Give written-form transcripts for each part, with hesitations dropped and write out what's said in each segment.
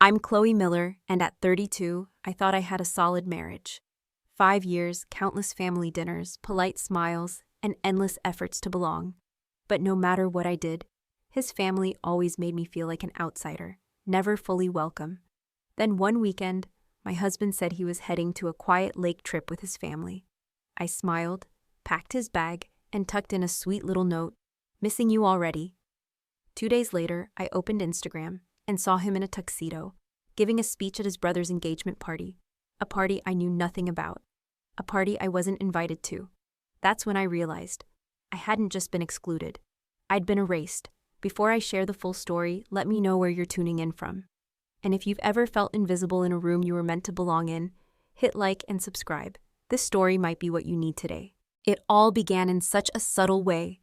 I'm Chloe Miller, and at 32, I thought I had a solid marriage. 5 years, countless family dinners, polite smiles, and endless efforts to belong. But no matter what I did, his family always made me feel like an outsider, never fully welcome. Then one weekend, my husband said he was heading to a quiet lake trip with his family. I smiled, packed his bag, and tucked in a sweet little note, "Missing you already." 2 days later, I opened Instagram and saw him in a tuxedo, giving a speech at his brother's engagement party, a party I knew nothing about, a party I wasn't invited to. That's when I realized I hadn't just been excluded. I'd been erased. Before I share the full story, let me know where you're tuning in from. And if you've ever felt invisible in a room you were meant to belong in, hit like and subscribe. This story might be what you need today. It all began in such a subtle way,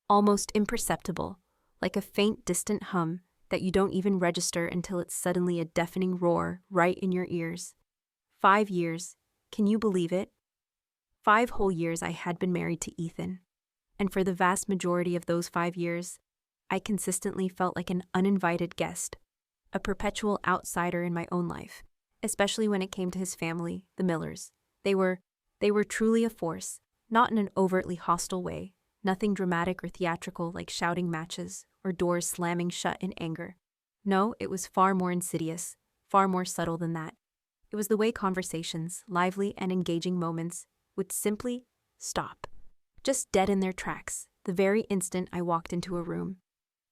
almost imperceptible, like a faint, distant hum that you don't even register until it's suddenly a deafening roar right in your ears. 5 years. Can you believe it? 5 whole years I had been married to Ethan. And for the vast majority of those 5 years, I consistently felt like an uninvited guest, a perpetual outsider in my own life, especially when it came to his family, the Millers. They were truly a force, not in an overtly hostile way, nothing dramatic or theatrical like shouting matches or doors slamming shut in anger. No, it was far more insidious, far more subtle than that. It was the way conversations, lively and engaging moments, would simply stop, just dead in their tracks, the very instant I walked into a room.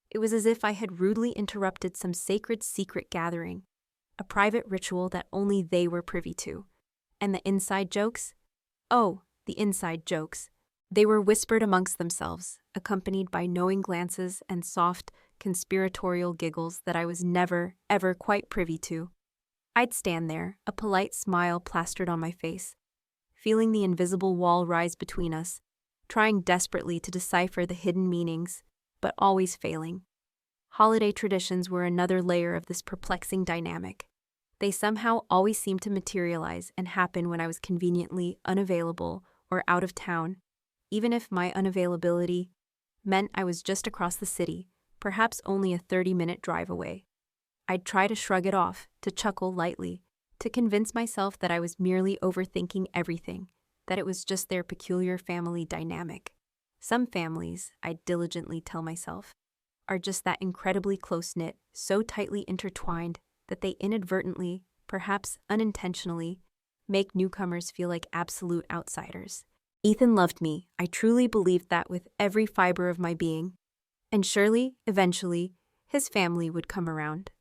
It was as if I had rudely interrupted some sacred secret gathering, a private ritual that only they were privy to. And the inside jokes? Oh, the inside jokes. They were whispered amongst themselves, accompanied by knowing glances and soft, conspiratorial giggles that I was never, ever quite privy to. I'd stand there, a polite smile plastered on my face, feeling the invisible wall rise between us, trying desperately to decipher the hidden meanings, but always failing. Holiday traditions were another layer of this perplexing dynamic. They somehow always seemed to materialize and happen when I was conveniently unavailable or out of town, even if my unavailability meant I was just across the city, perhaps only a 30-minute drive away. I'd try to shrug it off, to chuckle lightly, to convince myself that I was merely overthinking everything, that it was just their peculiar family dynamic. Some families, I'd diligently tell myself, are just that incredibly close-knit, so tightly intertwined that they inadvertently, perhaps unintentionally, make newcomers feel like absolute outsiders. Ethan loved me. I truly believed that with every fiber of my being. And surely, eventually, his family would come around.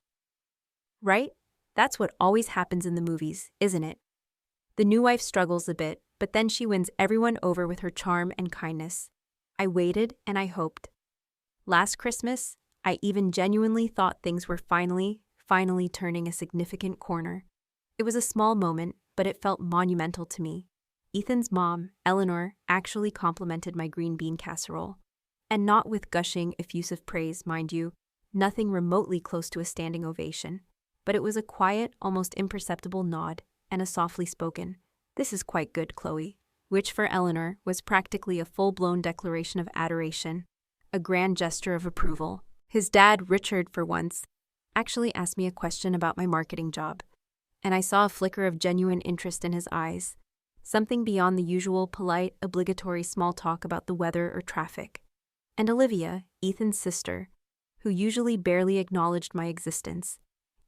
Right? That's what always happens in the movies, isn't it? The new wife struggles a bit, but then she wins everyone over with her charm and kindness. I waited and I hoped. Last Christmas, I even genuinely thought things were finally turning a significant corner. It was a small moment, but it felt monumental to me. Ethan's mom, Eleanor, actually complimented my green bean casserole. And not with gushing, effusive praise, mind you, nothing remotely close to a standing ovation. But it was a quiet, almost imperceptible nod, and a softly spoken, "This is quite good, Chloe," which for Eleanor was practically a full-blown declaration of adoration, a grand gesture of approval. His dad, Richard, for once, actually asked me a question about my marketing job, and I saw a flicker of genuine interest in his eyes, something beyond the usual polite, obligatory small talk about the weather or traffic. And Olivia, Ethan's sister, who usually barely acknowledged my existence,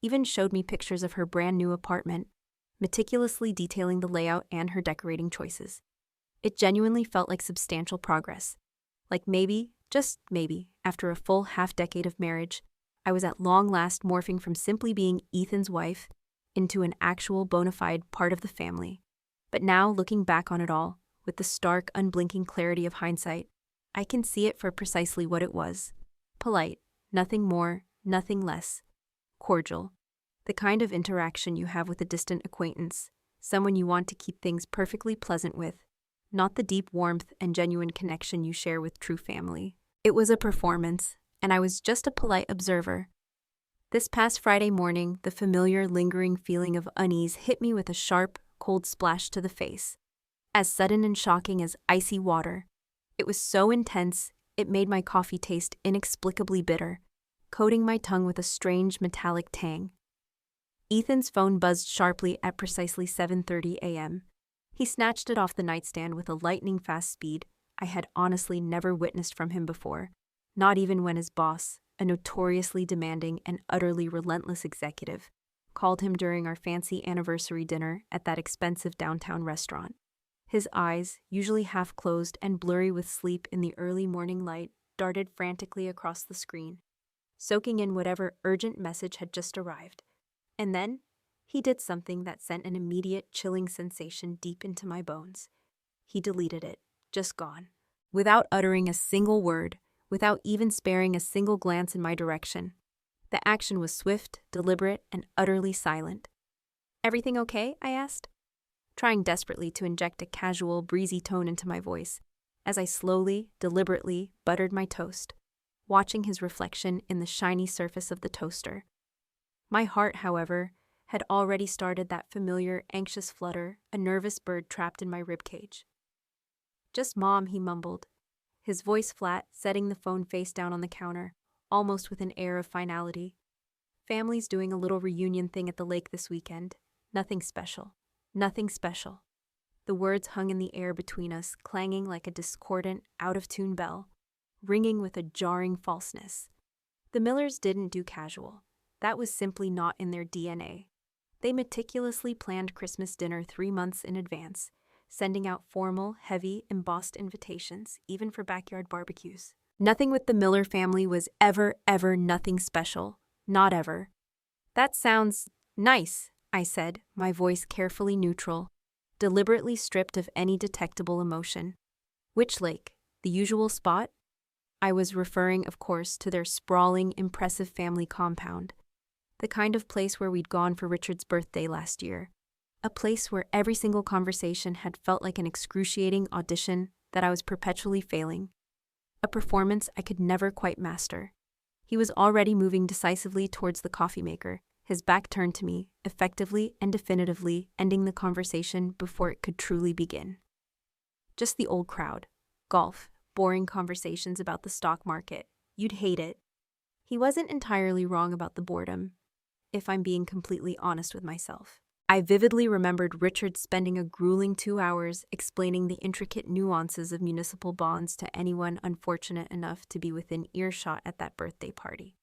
even showed me pictures of her brand new apartment, meticulously detailing the layout and her decorating choices. It genuinely felt like substantial progress. Like maybe, just maybe, after a full half-decade of marriage, I was at long last morphing from simply being Ethan's wife into an actual bona fide part of the family. But now, looking back on it all, with the stark, unblinking clarity of hindsight, I can see it for precisely what it was. Polite, nothing more, nothing less. Cordial. The kind of interaction you have with a distant acquaintance, someone you want to keep things perfectly pleasant with, not the deep warmth and genuine connection you share with true family. It was a performance, and I was just a polite observer. This past Friday morning, the familiar, lingering feeling of unease hit me with a sharp, cold splash to the face, as sudden and shocking as icy water. It was so intense, it made my coffee taste inexplicably bitter, coating my tongue with a strange metallic tang. Ethan's phone buzzed sharply at precisely 7:30 a.m. He snatched it off the nightstand with a lightning-fast speed I had honestly never witnessed from him before, not even when his boss, a notoriously demanding and utterly relentless executive, called him during our fancy anniversary dinner at that expensive downtown restaurant. His eyes, usually half closed and blurry with sleep in the early morning light, darted frantically across the screen, soaking in whatever urgent message had just arrived. And then, he did something that sent an immediate chilling sensation deep into my bones. He deleted it, just gone, without uttering a single word, without even sparing a single glance in my direction. The action was swift, deliberate, and utterly silent. "Everything okay?" I asked, trying desperately to inject a casual, breezy tone into my voice, as I slowly, deliberately buttered my toast, watching his reflection in the shiny surface of the toaster. My heart, however, had already started that familiar, anxious flutter, a nervous bird trapped in my ribcage. "Just Mom," he mumbled, his voice flat, setting the phone face down on the counter, almost with an air of finality. "Family's doing a little reunion thing at the lake this weekend. Nothing special. Nothing special." The words hung in the air between us, clanging like a discordant, out-of-tune bell, ringing with a jarring falseness. The Millers didn't do casual. That was simply not in their DNA. They meticulously planned Christmas dinner 3 months in advance, sending out formal, heavy, embossed invitations, even for backyard barbecues. Nothing with the Miller family was ever nothing special. Not ever. "That sounds nice," I said, my voice carefully neutral, deliberately stripped of any detectable emotion. "Which lake? The usual spot?" I was referring, of course, to their sprawling, impressive family compound. The kind of place where we'd gone for Richard's birthday last year. A place where every single conversation had felt like an excruciating audition that I was perpetually failing. A performance I could never quite master. He was already moving decisively towards the coffee maker, his back turned to me, effectively and definitively ending the conversation before it could truly begin. Just the old crowd. Golf, boring conversations about the stock market. You'd hate it. He wasn't entirely wrong about the boredom, if I'm being completely honest with myself. I vividly remembered Richard spending a grueling 2 hours explaining the intricate nuances of municipal bonds to anyone unfortunate enough to be within earshot at that birthday party.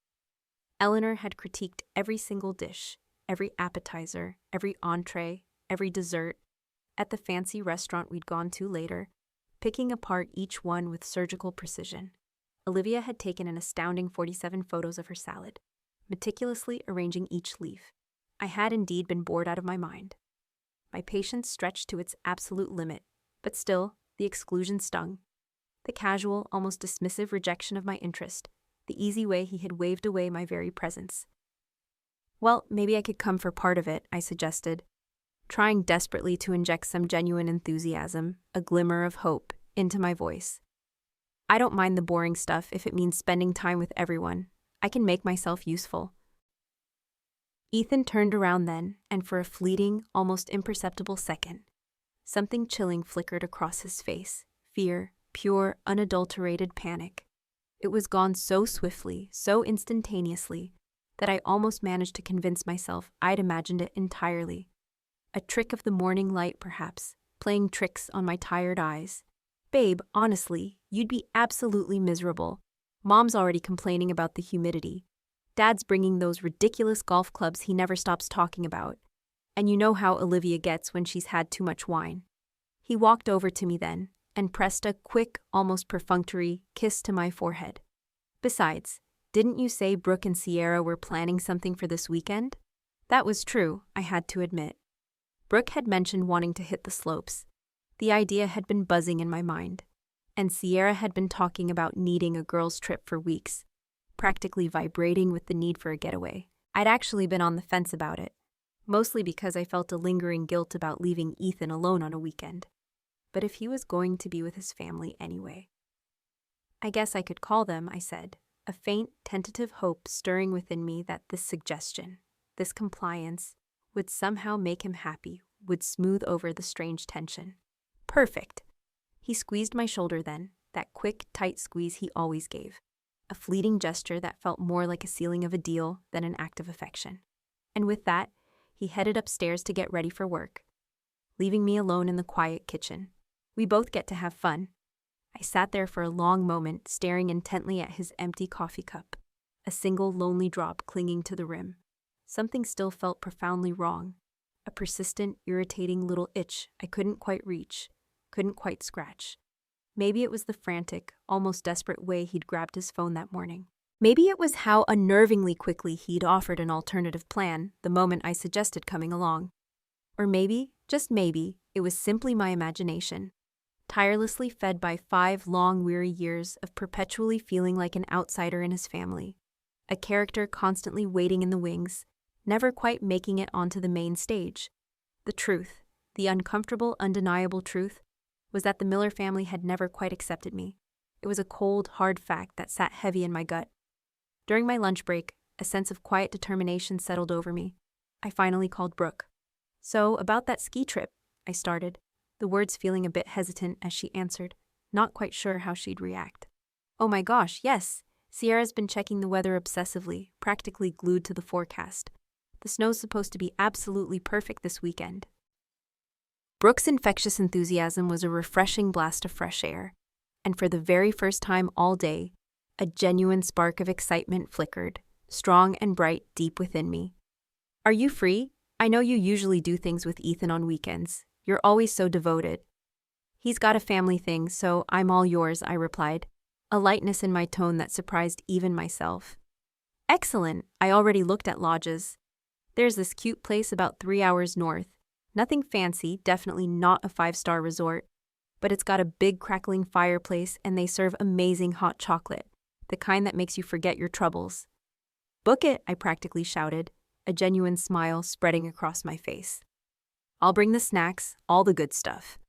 Eleanor had critiqued every single dish, every appetizer, every entree, every dessert, at the fancy restaurant we'd gone to later, picking apart each one with surgical precision. Olivia had taken an astounding 47 photos of her salad, meticulously arranging each leaf. I had indeed been bored out of my mind. My patience stretched to its absolute limit, but still, the exclusion stung. The casual, almost dismissive rejection of my interest, the easy way he had waved away my very presence. "Well, maybe I could come for part of it," I suggested, trying desperately to inject some genuine enthusiasm, a glimmer of hope, into my voice. "I don't mind the boring stuff if it means spending time with everyone. I can make myself useful." Ethan turned around then, and for a fleeting, almost imperceptible second, something chilling flickered across his face. Fear, pure, unadulterated panic. It was gone so swiftly, so instantaneously, that I almost managed to convince myself I'd imagined it entirely. A trick of the morning light, perhaps, playing tricks on my tired eyes. "Babe, honestly, you'd be absolutely miserable. Mom's already complaining about the humidity. Dad's bringing those ridiculous golf clubs he never stops talking about. And you know how Olivia gets when she's had too much wine." He walked over to me then and pressed a quick, almost perfunctory kiss to my forehead. "Besides, didn't you say Brooke and Sierra were planning something for this weekend?" That was true, I had to admit. Brooke had mentioned wanting to hit the slopes. The idea had been buzzing in my mind. And Sierra had been talking about needing a girls' trip for weeks, practically vibrating with the need for a getaway. I'd actually been on the fence about it, mostly because I felt a lingering guilt about leaving Ethan alone on a weekend. But if he was going to be with his family anyway, "I guess I could call them," I said, a faint, tentative hope stirring within me that this suggestion, this compliance, would somehow make him happy, would smooth over the strange tension. "Perfect." He squeezed my shoulder then, that quick, tight squeeze he always gave. A fleeting gesture that felt more like a sealing of a deal than an act of affection. And with that, he headed upstairs to get ready for work, leaving me alone in the quiet kitchen. We both get to have fun. I sat there for a long moment, staring intently at his empty coffee cup, a single lonely drop clinging to the rim. Something still felt profoundly wrong, a persistent, irritating little itch I couldn't quite reach, couldn't quite scratch. Maybe it was the frantic, almost desperate way he'd grabbed his phone that morning. Maybe it was how unnervingly quickly he'd offered an alternative plan the moment I suggested coming along. Or maybe, just maybe, it was simply my imagination, tirelessly fed by 5 long, weary years of perpetually feeling like an outsider in his family, a character constantly waiting in the wings, never quite making it onto the main stage. The truth, the uncomfortable, undeniable truth, was that the Miller family had never quite accepted me. It was a cold, hard fact that sat heavy in my gut. During my lunch break, a sense of quiet determination settled over me. I finally called Brooke. "So, about that ski trip," I started, the words feeling a bit hesitant as she answered, not quite sure how she'd react. "Oh my gosh, yes. Sierra's been checking the weather obsessively, practically glued to the forecast. The snow's supposed to be absolutely perfect this weekend." Brooke's infectious enthusiasm was a refreshing blast of fresh air, and for the very first time all day, a genuine spark of excitement flickered, strong and bright deep within me. "Are you free? I know you usually do things with Ethan on weekends. You're always so devoted." "He's got a family thing, so I'm all yours," I replied, a lightness in my tone that surprised even myself. "Excellent. I already looked at lodges. There's this cute place about 3 hours north. Nothing fancy, definitely not a 5-star resort, but it's got a big crackling fireplace and they serve amazing hot chocolate, the kind that makes you forget your troubles." "Book it," I practically shouted, a genuine smile spreading across my face. "I'll bring the snacks, all the good stuff."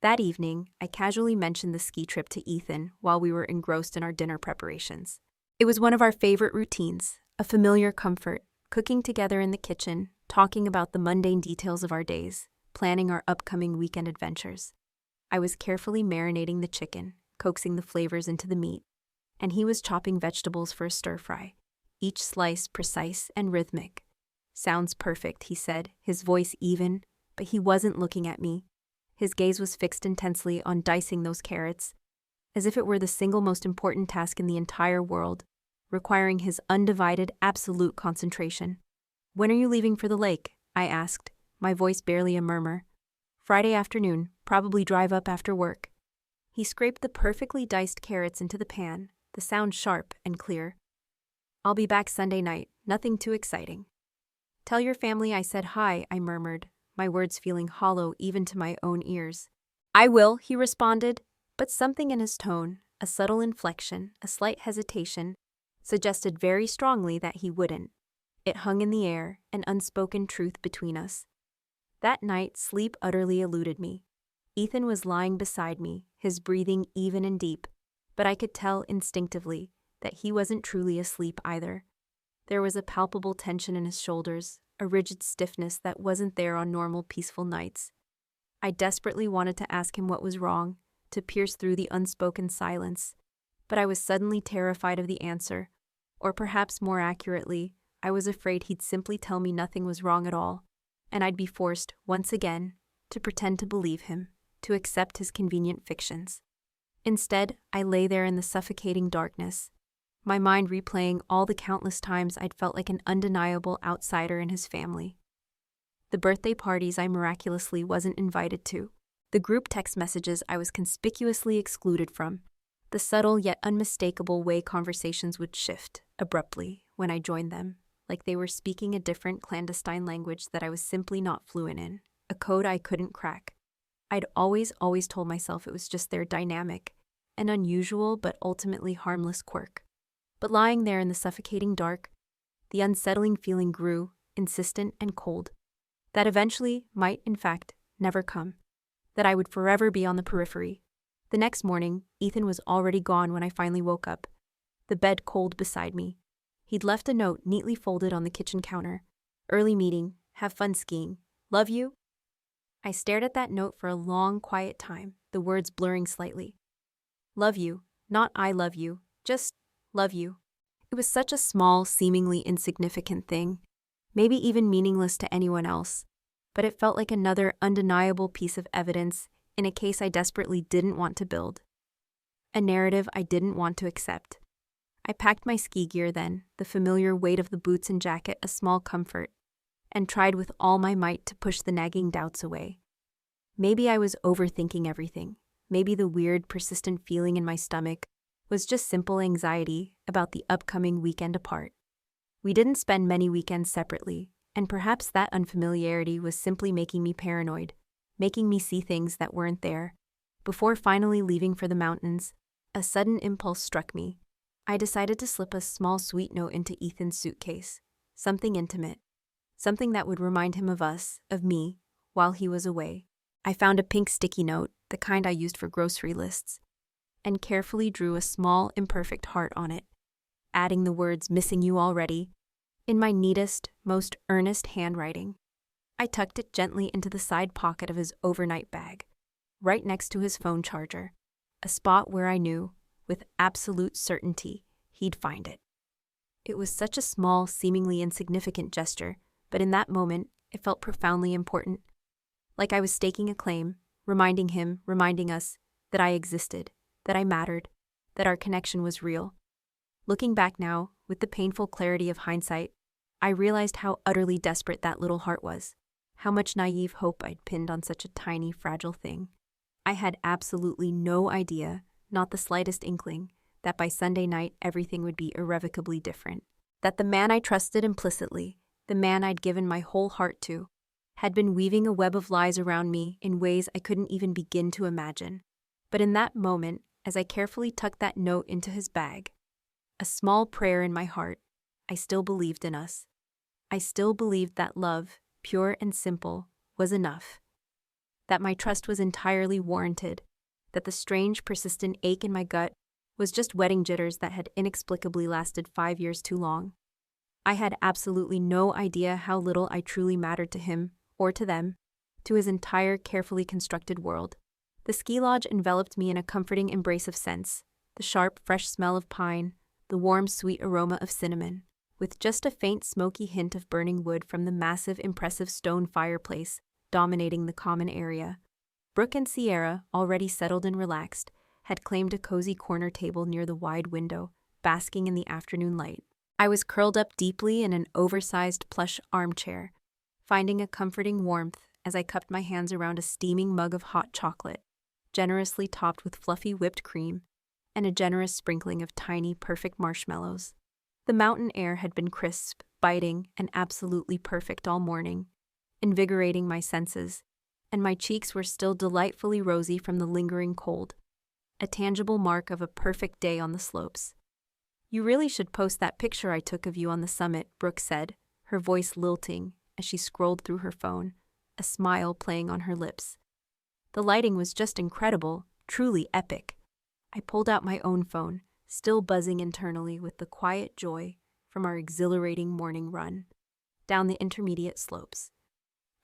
That evening, I casually mentioned the ski trip to Ethan while we were engrossed in our dinner preparations. It was one of our favorite routines, a familiar comfort, cooking together in the kitchen, talking about the mundane details of our days, planning our upcoming weekend adventures. I was carefully marinating the chicken, coaxing the flavors into the meat, and he was chopping vegetables for a stir-fry, each slice precise and rhythmic. "Sounds perfect," he said, his voice even, but he wasn't looking at me. His gaze was fixed intensely on dicing those carrots, as if it were the single most important task in the entire world, requiring his undivided, absolute concentration. "When are you leaving for the lake?" I asked, my voice barely a murmur. "Friday afternoon, probably drive up after work." He scraped the perfectly diced carrots into the pan, the sound sharp and clear. "I'll be back Sunday night, nothing too exciting." "Tell your family I said hi," I murmured, my words feeling hollow even to my own ears. "I will," he responded, but something in his tone, a subtle inflection, a slight hesitation, suggested very strongly that he wouldn't. It hung in the air, an unspoken truth between us. That night, sleep utterly eluded me. Ethan was lying beside me, his breathing even and deep, but I could tell instinctively that he wasn't truly asleep either. There was a palpable tension in his shoulders, a rigid stiffness that wasn't there on normal peaceful nights. I desperately wanted to ask him what was wrong, to pierce through the unspoken silence, but I was suddenly terrified of the answer, or perhaps more accurately, I was afraid he'd simply tell me nothing was wrong at all, and I'd be forced, once again, to pretend to believe him, to accept his convenient fictions. Instead, I lay there in the suffocating darkness, my mind replaying all the countless times I'd felt like an undeniable outsider in his family. The birthday parties I miraculously wasn't invited to, the group text messages I was conspicuously excluded from, the subtle yet unmistakable way conversations would shift, abruptly, when I joined them, like they were speaking a different clandestine language that I was simply not fluent in, a code I couldn't crack. I'd always told myself it was just their dynamic, an unusual but ultimately harmless quirk. But lying there in the suffocating dark, the unsettling feeling grew, insistent and cold, that eventually might, in fact, never come, that I would forever be on the periphery. The next morning, Ethan was already gone when I finally woke up, the bed cold beside me. He'd left a note neatly folded on the kitchen counter. "Early meeting, have fun skiing, love you." I stared at that note for a long, quiet time, the words blurring slightly. Love you, not I love you, just love you. It was such a small, seemingly insignificant thing, maybe even meaningless to anyone else, but it felt like another undeniable piece of evidence in a case I desperately didn't want to build. A narrative I didn't want to accept. I packed my ski gear then, the familiar weight of the boots and jacket a small comfort, and tried with all my might to push the nagging doubts away. Maybe I was overthinking everything. Maybe the weird, persistent feeling in my stomach was just simple anxiety about the upcoming weekend apart. We didn't spend many weekends separately, and perhaps that unfamiliarity was simply making me paranoid, making me see things that weren't there. Before finally leaving for the mountains, a sudden impulse struck me. I decided to slip a small sweet note into Ethan's suitcase, something intimate, something that would remind him of us, of me, while he was away. I found a pink sticky note, the kind I used for grocery lists, and carefully drew a small, imperfect heart on it, adding the words "missing you already" in my neatest, most earnest handwriting. I tucked it gently into the side pocket of his overnight bag, right next to his phone charger, a spot where I knew, with absolute certainty, he'd find it. It was such a small, seemingly insignificant gesture, but in that moment, it felt profoundly important. Like I was staking a claim, reminding him, reminding us, that I existed, that I mattered, that our connection was real. Looking back now, with the painful clarity of hindsight, I realized how utterly desperate that little heart was, how much naive hope I'd pinned on such a tiny, fragile thing. I had absolutely no idea, not the slightest inkling, that by Sunday night everything would be irrevocably different. That the man I trusted implicitly, the man I'd given my whole heart to, had been weaving a web of lies around me in ways I couldn't even begin to imagine. But in that moment, as I carefully tucked that note into his bag, a small prayer in my heart, I still believed in us. I still believed that love, pure and simple, was enough. That my trust was entirely warranted. That the strange, persistent ache in my gut was just wedding jitters that had inexplicably lasted 5 years too long. I had absolutely no idea how little I truly mattered to him, or to them, to his entire carefully constructed world. The ski lodge enveloped me in a comforting embrace of scents, the sharp, fresh smell of pine, the warm, sweet aroma of cinnamon, with just a faint smoky hint of burning wood from the massive, impressive stone fireplace dominating the common area. Brooke and Sierra, already settled and relaxed, had claimed a cozy corner table near the wide window, basking in the afternoon light. I was curled up deeply in an oversized plush armchair, finding a comforting warmth as I cupped my hands around a steaming mug of hot chocolate, generously topped with fluffy whipped cream and a generous sprinkling of tiny, perfect marshmallows. The mountain air had been crisp, biting, and absolutely perfect all morning, invigorating my senses, and my cheeks were still delightfully rosy from the lingering cold, a tangible mark of a perfect day on the slopes. "You really should post that picture I took of you on the summit," Brooke said, her voice lilting as she scrolled through her phone, a smile playing on her lips. The lighting was just incredible, truly epic. I pulled out my own phone, still buzzing internally with the quiet joy from our exhilarating morning run down the intermediate slopes.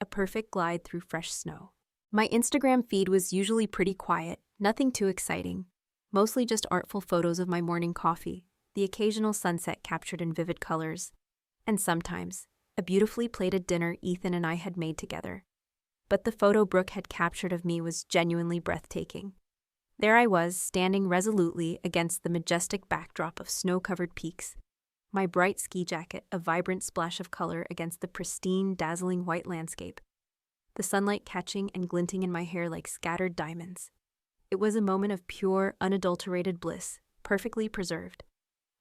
A perfect glide through fresh snow. My Instagram feed was usually pretty quiet, nothing too exciting, mostly just artful photos of my morning coffee, the occasional sunset captured in vivid colors, and sometimes a beautifully plated dinner Ethan and I had made together. But the photo Brooke had captured of me was genuinely breathtaking. There I was, standing resolutely against the majestic backdrop of snow-covered peaks, my bright ski jacket a vibrant splash of color against the pristine, dazzling white landscape, the sunlight catching and glinting in my hair like scattered diamonds. It was a moment of pure, unadulterated bliss, perfectly preserved.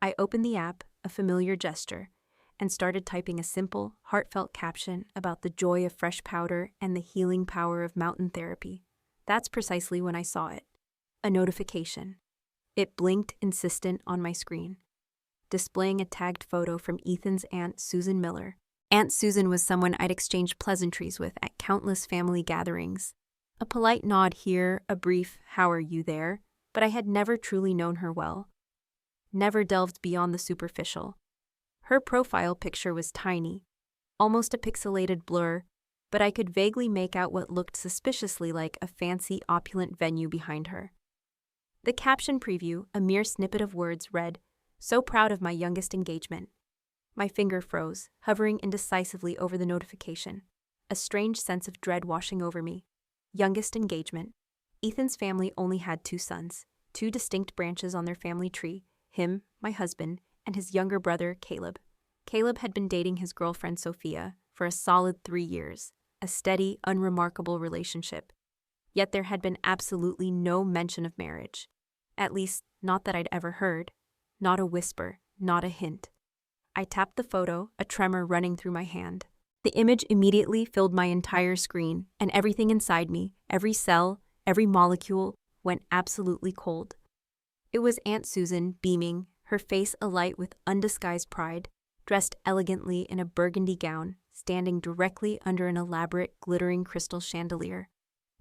I opened the app, a familiar gesture, and started typing a simple, heartfelt caption about the joy of fresh powder and the healing power of mountain therapy. That's precisely when I saw it. A notification. It blinked insistent on my screen, displaying a tagged photo from Ethan's aunt, Susan Miller. Aunt Susan was someone I'd exchanged pleasantries with at countless family gatherings. A polite nod here, a brief "how are you there?" but I had never truly known her well. Never delved beyond the superficial. Her profile picture was tiny, almost a pixelated blur, but I could vaguely make out what looked suspiciously like a fancy, opulent venue behind her. The caption preview, a mere snippet of words, read, "So proud of my youngest engagement." My finger froze, hovering indecisively over the notification. A strange sense of dread washing over me. Youngest engagement. Ethan's family only had 2 sons, 2 distinct branches on their family tree, him, my husband, and his younger brother, Caleb. Caleb had been dating his girlfriend, Sophia, for a solid 3 years, a steady, unremarkable relationship. Yet there had been absolutely no mention of marriage. At least, not that I'd ever heard. Not a whisper, not a hint. I tapped the photo, a tremor running through my hand. The image immediately filled my entire screen, and everything inside me, every cell, every molecule, went absolutely cold. It was Aunt Susan, beaming, her face alight with undisguised pride, dressed elegantly in a burgundy gown, standing directly under an elaborate, glittering crystal chandelier.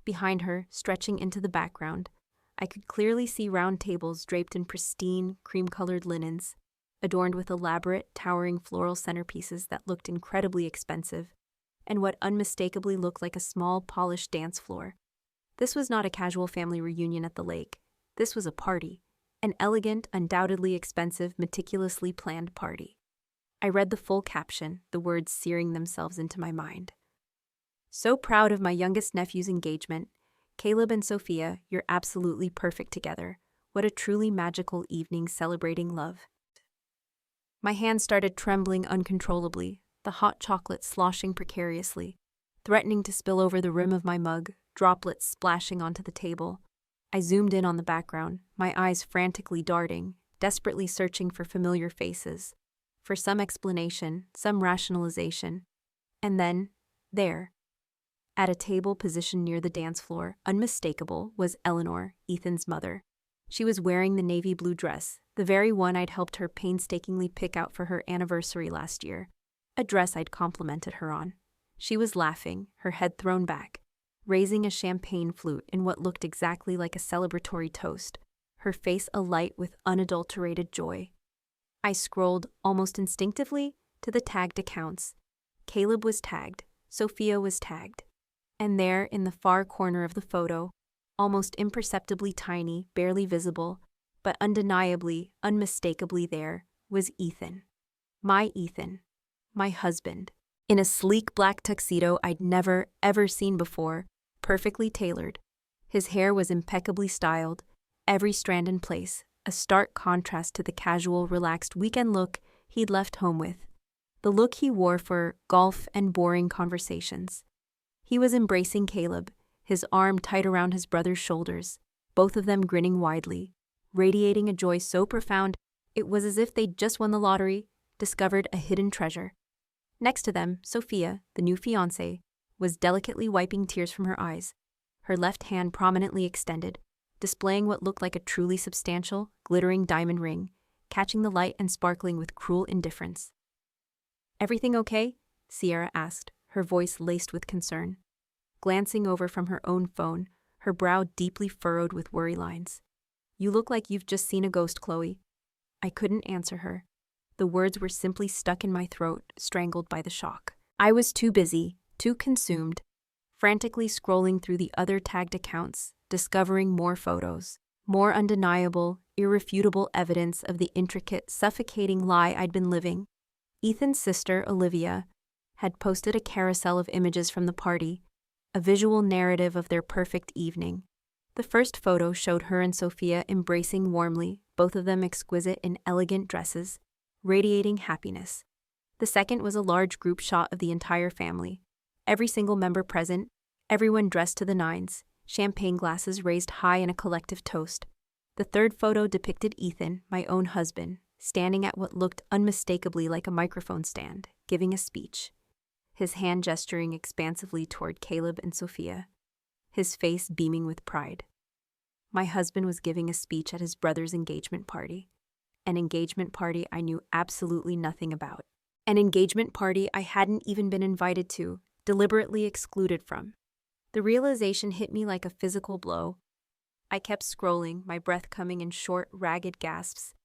Behind her, stretching into the background, I could clearly see round tables draped in pristine, cream-colored linens, adorned with elaborate, towering floral centerpieces that looked incredibly expensive, and what unmistakably looked like a small, polished dance floor. This was not a casual family reunion at the lake. This was a party. An elegant, undoubtedly expensive, meticulously planned party. I read the full caption, the words searing themselves into my mind. So proud of my youngest nephew's engagement. Caleb and Sophia, you're absolutely perfect together. What a truly magical evening celebrating love. My hand started trembling uncontrollably, the hot chocolate sloshing precariously, threatening to spill over the rim of my mug, droplets splashing onto the table. I zoomed in on the background, my eyes frantically darting, desperately searching for familiar faces, for some explanation, some rationalization. And then, there, at a table positioned near the dance floor, unmistakable, was Eleanor, Ethan's mother. She was wearing the navy blue dress, the very one I'd helped her painstakingly pick out for her anniversary last year, a dress I'd complimented her on. She was laughing, her head thrown back, raising a champagne flute in what looked exactly like a celebratory toast, her face alight with unadulterated joy. I scrolled, almost instinctively, to the tagged accounts. Caleb was tagged, Sophia was tagged. And there, in the far corner of the photo, almost imperceptibly tiny, barely visible, but undeniably, unmistakably there, was Ethan. My Ethan. My husband. In a sleek black tuxedo I'd never, ever seen before, perfectly tailored. His hair was impeccably styled, every strand in place, a stark contrast to the casual, relaxed weekend look he'd left home with. The look he wore for golf and boring conversations. He was embracing Caleb, his arm tight around his brother's shoulders, both of them grinning widely, radiating a joy so profound it was as if they'd just won the lottery, discovered a hidden treasure. Next to them, Sophia, the new fiancée, was delicately wiping tears from her eyes, her left hand prominently extended, displaying what looked like a truly substantial, glittering diamond ring, catching the light and sparkling with cruel indifference. "Everything okay?" Sierra asked, her voice laced with concern. Glancing over from her own phone, her brow deeply furrowed with worry lines. "You look like you've just seen a ghost, Chloe." I couldn't answer her. The words were simply stuck in my throat, strangled by the shock. I was too busy, too consumed, frantically scrolling through the other tagged accounts, discovering more photos, more undeniable, irrefutable evidence of the intricate, suffocating lie I'd been living. Ethan's sister, Olivia, had posted a carousel of images from the party, a visual narrative of their perfect evening. The first photo showed her and Sophia embracing warmly, both of them exquisite in elegant dresses, radiating happiness. The second was a large group shot of the entire family, every single member present, everyone dressed to the nines, champagne glasses raised high in a collective toast. The third photo depicted Ethan, my own husband, standing at what looked unmistakably like a microphone stand, giving a speech, his hand gesturing expansively toward Caleb and Sophia, his face beaming with pride. My husband was giving a speech at his brother's engagement party, an engagement party I knew absolutely nothing about, an engagement party I hadn't even been invited to, deliberately excluded from. The realization hit me like a physical blow. I kept scrolling, my breath coming in short, ragged gasps,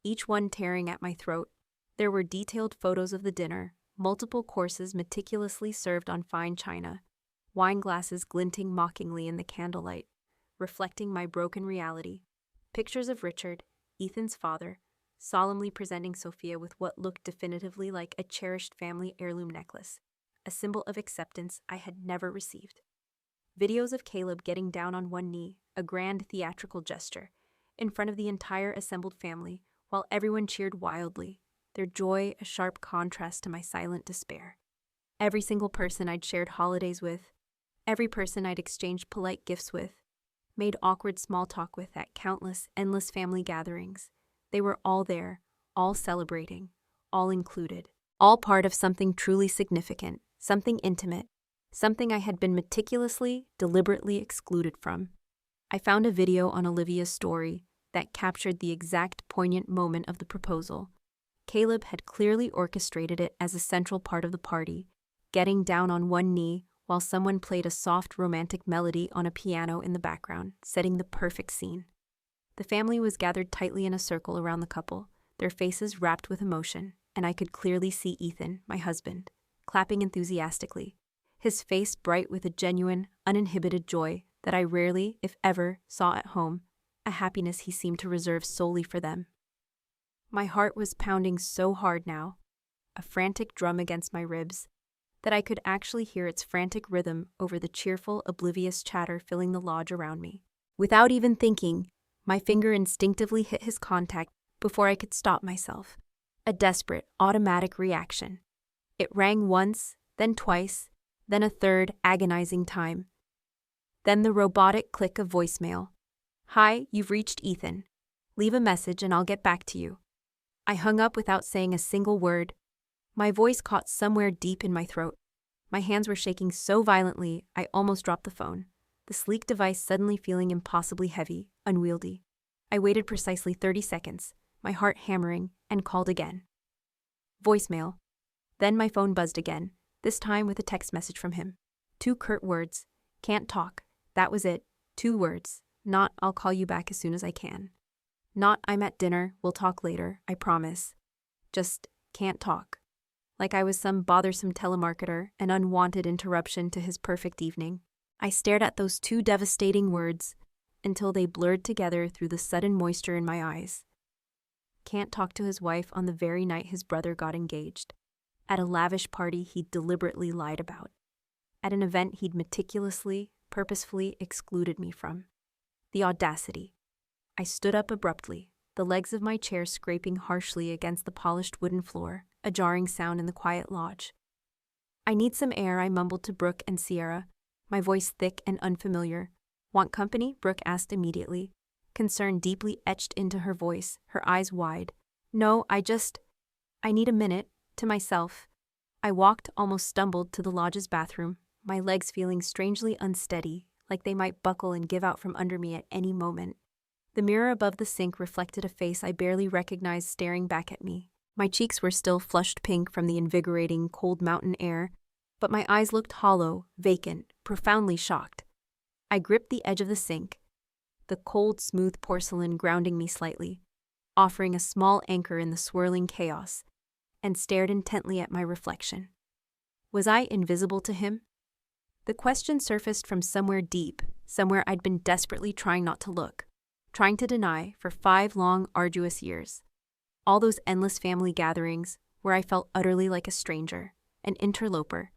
each one tearing at my throat. There were detailed photos of the dinner, multiple courses meticulously served on fine china, wine glasses glinting mockingly in the candlelight, reflecting my broken reality. Pictures of Richard, Ethan's father, solemnly presenting Sophia with what looked definitively like a cherished family heirloom necklace, a symbol of acceptance I had never received. Videos of Caleb getting down on one knee, a grand theatrical gesture, in front of the entire assembled family, while everyone cheered wildly, their joy a sharp contrast to my silent despair. Every single person I'd shared holidays with, every person I'd exchanged polite gifts with, made awkward small talk with at countless, endless family gatherings. They were all there, all celebrating, all included, all part of something truly significant, something intimate, something I had been meticulously, deliberately excluded from. I found a video on Olivia's story that captured the exact poignant moment of the proposal. Caleb had clearly orchestrated it as a central part of the party, getting down on one knee while someone played a soft romantic melody on a piano in the background, setting the perfect scene. The family was gathered tightly in a circle around the couple, their faces wrapped with emotion, and I could clearly see Ethan, my husband, clapping enthusiastically, his face bright with a genuine, uninhibited joy that I rarely, if ever, saw at home, a happiness he seemed to reserve solely for them. My heart was pounding so hard now, a frantic drum against my ribs, that I could actually hear its frantic rhythm over the cheerful, oblivious chatter filling the lodge around me. Without even thinking, my finger instinctively hit his contact before I could stop myself. A desperate, automatic reaction. It rang once, then twice, then a third agonizing time. Then the robotic click of voicemail. "Hi, you've reached Ethan. Leave a message and I'll get back to you." I hung up without saying a single word. My voice caught somewhere deep in my throat. My hands were shaking so violently I almost dropped the phone, the sleek device suddenly feeling impossibly heavy, unwieldy. I waited precisely 30 seconds, my heart hammering, and called again. Voicemail. Then my phone buzzed again, this time with a text message from him. 2 curt words. "Can't talk." That was it. 2 words. Not "I'll call you back as soon as I can." Not "I'm at dinner, we'll talk later, I promise." Just "can't talk." Like I was some bothersome telemarketer, an unwanted interruption to his perfect evening. I stared at those 2 devastating words until they blurred together through the sudden moisture in my eyes. Can't talk to his wife on the very night his brother got engaged. At a lavish party he'd deliberately lied about. At an event he'd meticulously, purposefully excluded me from. The audacity. I stood up abruptly, the legs of my chair scraping harshly against the polished wooden floor, a jarring sound in the quiet lodge. "I need some air," I mumbled to Brooke and Sierra, my voice thick and unfamiliar. "Want company?" Brooke asked immediately, concern deeply etched into her voice, her eyes wide. "No, I need a minute, to myself." I walked, almost stumbled, to the lodge's bathroom, my legs feeling strangely unsteady, like they might buckle and give out from under me at any moment. The mirror above the sink reflected a face I barely recognized staring back at me. My cheeks were still flushed pink from the invigorating, cold mountain air, but my eyes looked hollow, vacant, profoundly shocked. I gripped the edge of the sink, the cold, smooth porcelain grounding me slightly, offering a small anchor in the swirling chaos, and stared intently at my reflection. Was I invisible to him? The question surfaced from somewhere deep, somewhere I'd been desperately trying not to look, trying to deny for 5 long, arduous years. All those endless family gatherings where I felt utterly like a stranger, an interloper.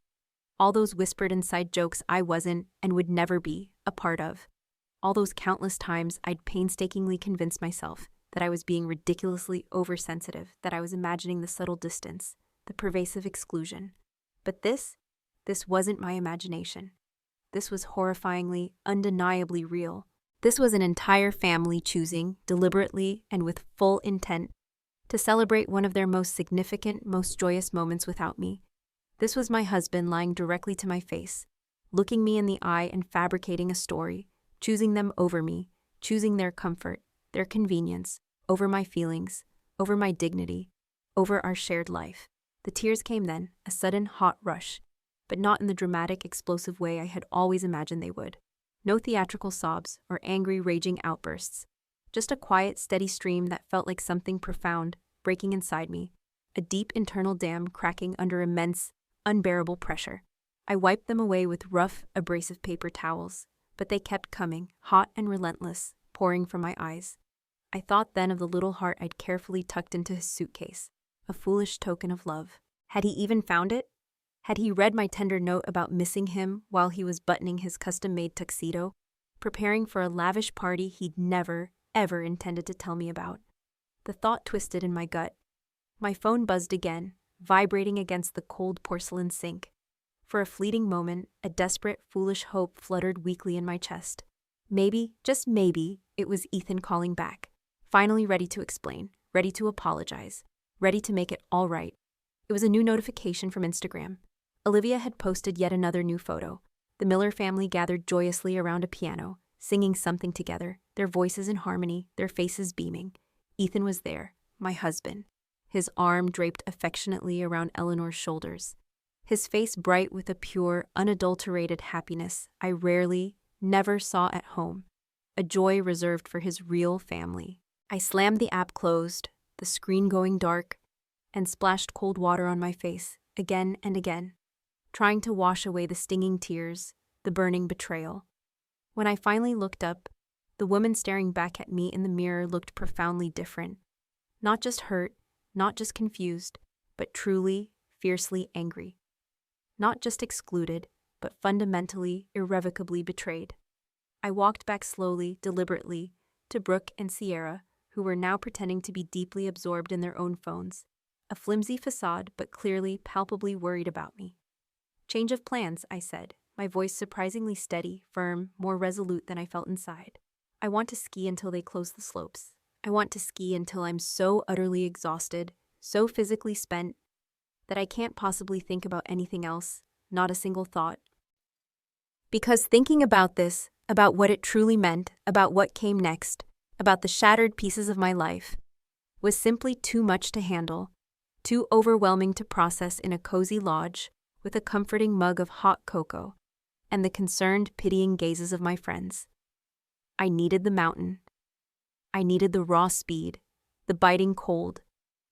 All those whispered inside jokes I wasn't and would never be a part of. All those countless times I'd painstakingly convinced myself that I was being ridiculously oversensitive, that I was imagining the subtle distance, the pervasive exclusion. But this wasn't my imagination. This was horrifyingly, undeniably real. This was an entire family choosing, deliberately and with full intent, to celebrate one of their most significant, most joyous moments without me. This was my husband lying directly to my face, looking me in the eye and fabricating a story, choosing them over me, choosing their comfort, their convenience, over my feelings, over my dignity, over our shared life. The tears came then, a sudden hot rush, but not in the dramatic, explosive way I had always imagined they would. No theatrical sobs or angry, raging outbursts. Just a quiet, steady stream that felt like something profound breaking inside me, a deep internal dam cracking under immense, unbearable pressure. I wiped them away with rough, abrasive paper towels, but they kept coming, hot and relentless, pouring from my eyes. I thought then of the little heart I'd carefully tucked into his suitcase, a foolish token of love. Had he even found it? Had he read my tender note about missing him while he was buttoning his custom-made tuxedo, preparing for a lavish party he'd never, ever intended to tell me about? The thought twisted in my gut. My phone buzzed again, vibrating against the cold porcelain sink. For a fleeting moment, a desperate, foolish hope fluttered weakly in my chest. Maybe, just maybe, it was Ethan calling back, finally ready to explain, ready to apologize, ready to make it all right. It was a new notification from Instagram. Olivia had posted yet another new photo. The Miller family gathered joyously around a piano, singing something together, their voices in harmony, their faces beaming. Ethan was there, my husband, his arm draped affectionately around Eleanor's shoulders, his face bright with a pure, unadulterated happiness I rarely, never saw at home, a joy reserved for his real family. I slammed the app closed, the screen going dark, and splashed cold water on my face, again and again, trying to wash away the stinging tears, the burning betrayal. When I finally looked up, the woman staring back at me in the mirror looked profoundly different. Not just hurt, not just confused, but truly, fiercely angry. Not just excluded, but fundamentally, irrevocably betrayed. I walked back slowly, deliberately, to Brooke and Sierra, who were now pretending to be deeply absorbed in their own phones. A flimsy facade, but clearly, palpably worried about me. "Change of plans," I said, my voice surprisingly steady, firm, more resolute than I felt inside. "I want to ski until they close the slopes. I want to ski until I'm so utterly exhausted, so physically spent, that I can't possibly think about anything else, not a single thought. Because thinking about this, about what it truly meant, about what came next, about the shattered pieces of my life, was simply too much to handle, too overwhelming to process in a cozy lodge with a comforting mug of hot cocoa and the concerned, pitying gazes of my friends. I needed the mountain. I needed the raw speed, the biting cold,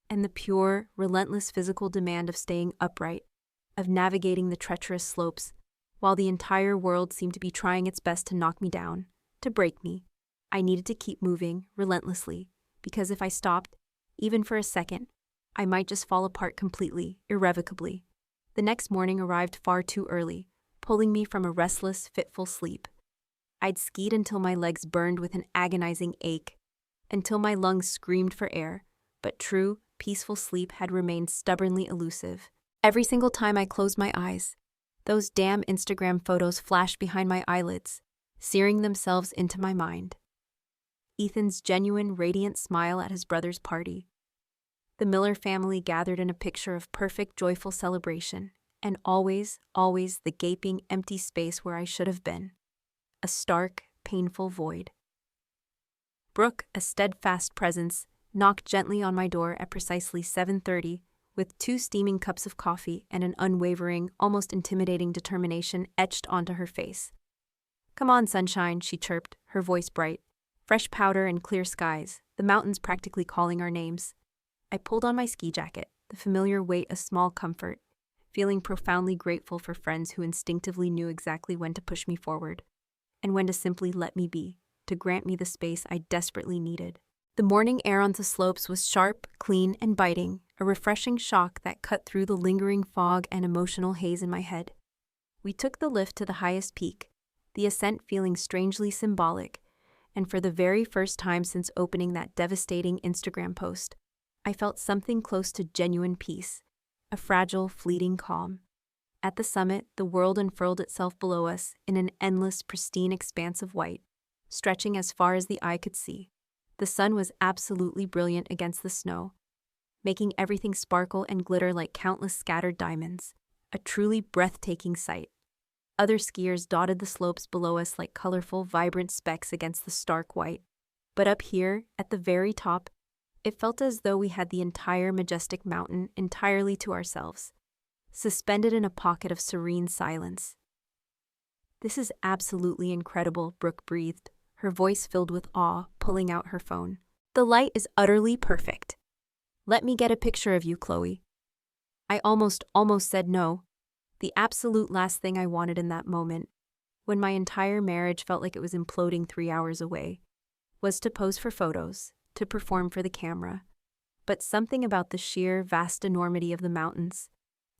and the pure, relentless physical demand of staying upright, of navigating the treacherous slopes, while the entire world seemed to be trying its best to knock me down, to break me. I needed to keep moving, relentlessly, because if I stopped, even for a second, I might just fall apart completely, irrevocably. The next morning arrived far too early, pulling me from a restless, fitful sleep. I'd skied until my legs burned with an agonizing ache, until my lungs screamed for air, but true, peaceful sleep had remained stubbornly elusive. Every single time I closed my eyes, those damn Instagram photos flashed behind my eyelids, searing themselves into my mind. Ethan's genuine, radiant smile at his brother's party. The Miller family gathered in a picture of perfect, joyful celebration, and always, always the gaping, empty space where I should have been. A stark, painful void. Brooke, a steadfast presence, knocked gently on my door at precisely 7:30, with 2 steaming cups of coffee and an unwavering, almost intimidating determination etched onto her face. "Come on, sunshine," she chirped, her voice bright. Fresh powder and clear skies, the mountains practically calling our names. I pulled on my ski jacket, the familiar weight a small comfort, feeling profoundly grateful for friends who instinctively knew exactly when to push me forward, and when to simply let me be, to grant me the space I desperately needed. The morning air on the slopes was sharp, clean, and biting, a refreshing shock that cut through the lingering fog and emotional haze in my head. We took the lift to the highest peak, the ascent feeling strangely symbolic, and for the very first time since opening that devastating Instagram post, I felt something close to genuine peace, a fragile, fleeting calm. At the summit, the world unfurled itself below us in an endless, pristine expanse of white, stretching as far as the eye could see. The sun was absolutely brilliant against the snow, making everything sparkle and glitter like countless scattered diamonds, a truly breathtaking sight. Other skiers dotted the slopes below us like colorful, vibrant specks against the stark white. But up here, at the very top, it felt as though we had the entire majestic mountain entirely to ourselves, suspended in a pocket of serene silence. "This is absolutely incredible," Brooke breathed, her voice filled with awe, pulling out her phone. "The light is utterly perfect. Let me get a picture of you, Chloe." I almost said no. The absolute last thing I wanted in that moment, when my entire marriage felt like it was imploding 3 hours away, was to pose for photos, to perform for the camera. But something about the sheer, vast enormity of the mountains,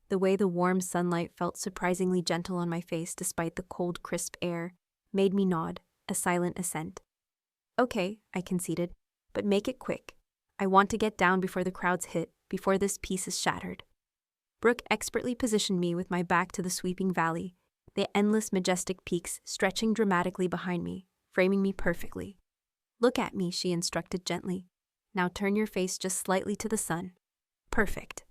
the way the warm sunlight felt surprisingly gentle on my face despite the cold, crisp air, made me nod, a silent assent. Okay, I conceded, but make it quick. I want to get down before the crowds hit, before this piece is shattered. Brooke expertly positioned me with my back to the sweeping valley, the endless majestic peaks stretching dramatically behind me, framing me perfectly. Look at me, she instructed gently. Now turn your face just slightly to the sun. Perfect.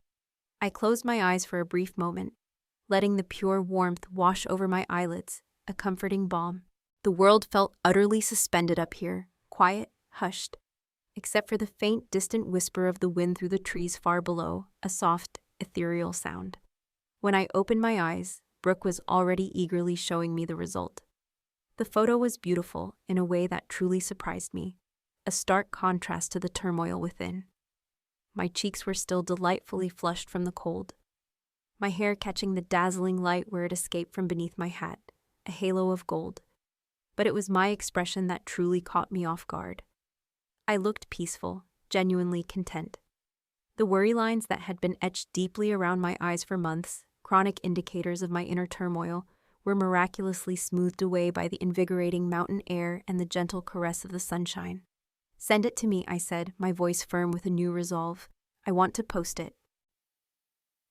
I closed my eyes for a brief moment, letting the pure warmth wash over my eyelids, a comforting balm. The world felt utterly suspended up here, quiet, hushed, except for the faint, distant whisper of the wind through the trees far below, a soft, ethereal sound. When I opened my eyes, Brooke was already eagerly showing me the result. The photo was beautiful in a way that truly surprised me, a stark contrast to the turmoil within. My cheeks were still delightfully flushed from the cold, my hair catching the dazzling light where it escaped from beneath my hat, a halo of gold. But it was my expression that truly caught me off guard. I looked peaceful, genuinely content. The worry lines that had been etched deeply around my eyes for months, chronic indicators of my inner turmoil, were miraculously smoothed away by the invigorating mountain air and the gentle caress of the sunshine. Send it to me, I said, my voice firm with a new resolve. I want to post it.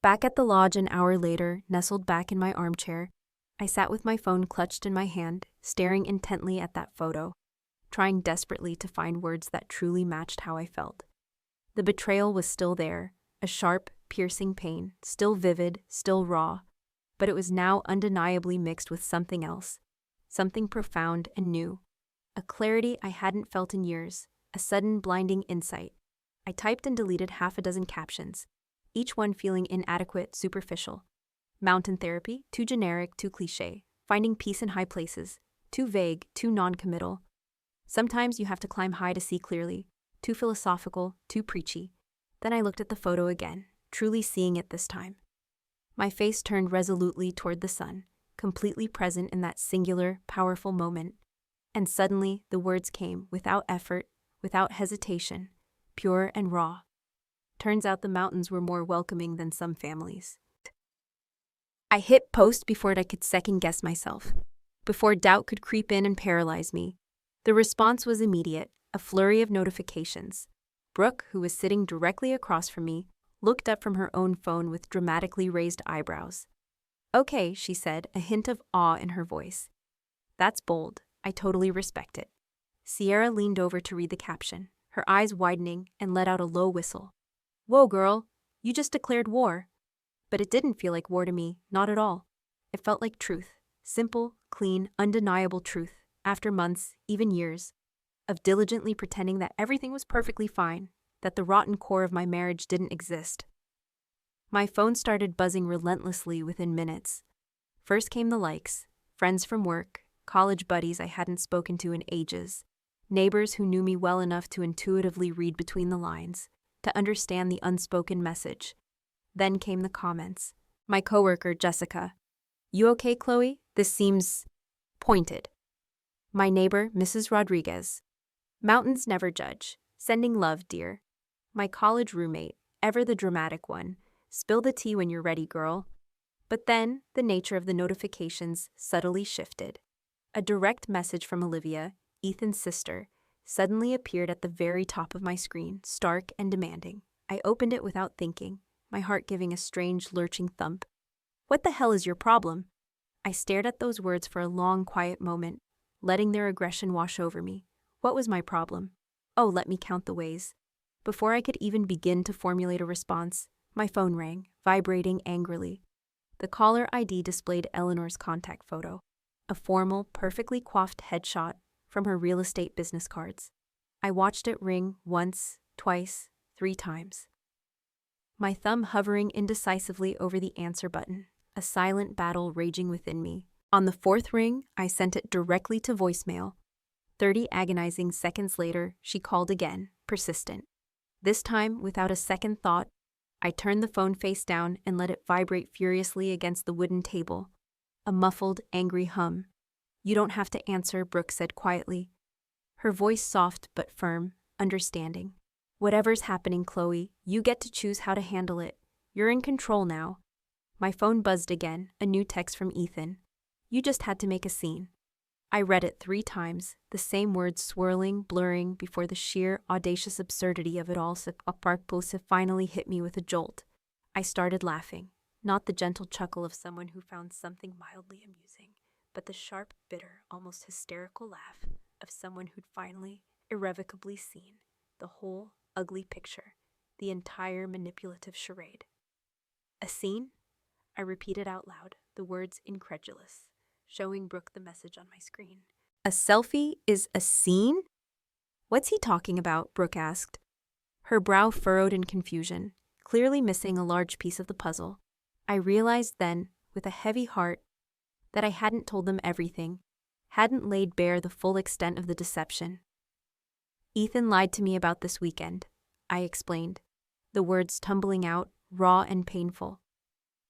Back at the lodge an hour later, nestled back in my armchair, I sat with my phone clutched in my hand, staring intently at that photo, trying desperately to find words that truly matched how I felt. The betrayal was still there, a sharp, piercing pain, still vivid, still raw, but it was now undeniably mixed with something else, something profound and new, a clarity I hadn't felt in years, a sudden blinding insight. I typed and deleted half a dozen captions, each one feeling inadequate, superficial. Mountain therapy, too generic, too cliché. Finding peace in high places, too vague, too non-committal. Sometimes you have to climb high to see clearly, too philosophical, too preachy. Then I looked at the photo again, truly seeing it this time. My face turned resolutely toward the sun, completely present in that singular, powerful moment. And suddenly, the words came, without effort, without hesitation, pure and raw. Turns out the mountains were more welcoming than some families. I hit post before I could second-guess myself, before doubt could creep in and paralyze me. The response was immediate, a flurry of notifications. Brooke, who was sitting directly across from me, looked up from her own phone with dramatically raised eyebrows. Okay, she said, a hint of awe in her voice. That's bold. I totally respect it. Sierra leaned over to read the caption, her eyes widening, and let out a low whistle. Whoa, girl, you just declared war. But it didn't feel like war to me, not at all. It felt like truth, simple, clean, undeniable truth, after months, even years, of diligently pretending that everything was perfectly fine, that the rotten core of my marriage didn't exist. My phone started buzzing relentlessly within minutes. First came the likes, friends from work, college buddies I hadn't spoken to in ages, neighbors who knew me well enough to intuitively read between the lines, to understand the unspoken message. Then came the comments. My coworker, Jessica. You okay, Chloe? This seems pointed. My neighbor, Mrs. Rodriguez. Mountains never judge. Sending love, dear. My college roommate, ever the dramatic one. Spill the tea when you're ready, girl. But then, the nature of the notifications subtly shifted. A direct message from Olivia, Ethan's sister, suddenly appeared at the very top of my screen, stark and demanding. I opened it without thinking, my heart giving a strange, lurching thump. What the hell is your problem? I stared at those words for a long, quiet moment, letting their aggression wash over me. What was my problem? Oh, let me count the ways. Before I could even begin to formulate a response, my phone rang, vibrating angrily. The caller ID displayed Eleanor's contact photo, a formal, perfectly coiffed headshot from her real estate business cards. I watched it ring once, twice, 3 times. My thumb hovering indecisively over the answer button, a silent battle raging within me. On the 4th ring, I sent it directly to voicemail. 30 agonizing seconds later, she called again, persistent. This time, without a second thought, I turned the phone face down and let it vibrate furiously against the wooden table. A muffled, angry hum. You don't have to answer, Brooke said quietly. Her voice soft but firm, understanding. Whatever's happening, Chloe, you get to choose how to handle it. You're in control now. My phone buzzed again, a new text from Ethan. You just had to make a scene. I read it 3 times, the same words swirling, blurring before the sheer, audacious absurdity of it all finally hit me with a jolt. I started laughing, not the gentle chuckle of someone who found something mildly amusing, but the sharp, bitter, almost hysterical laugh of someone who'd finally, irrevocably seen the whole ugly picture, the entire manipulative charade. A scene? I repeated out loud, the words incredulous, showing Brooke the message on my screen. A selfie is a scene? What's he talking about? Brooke asked. Her brow furrowed in confusion, clearly missing a large piece of the puzzle. I realized then, with a heavy heart, that I hadn't told them everything, hadn't laid bare the full extent of the deception. Ethan lied to me about this weekend, I explained, the words tumbling out, raw and painful.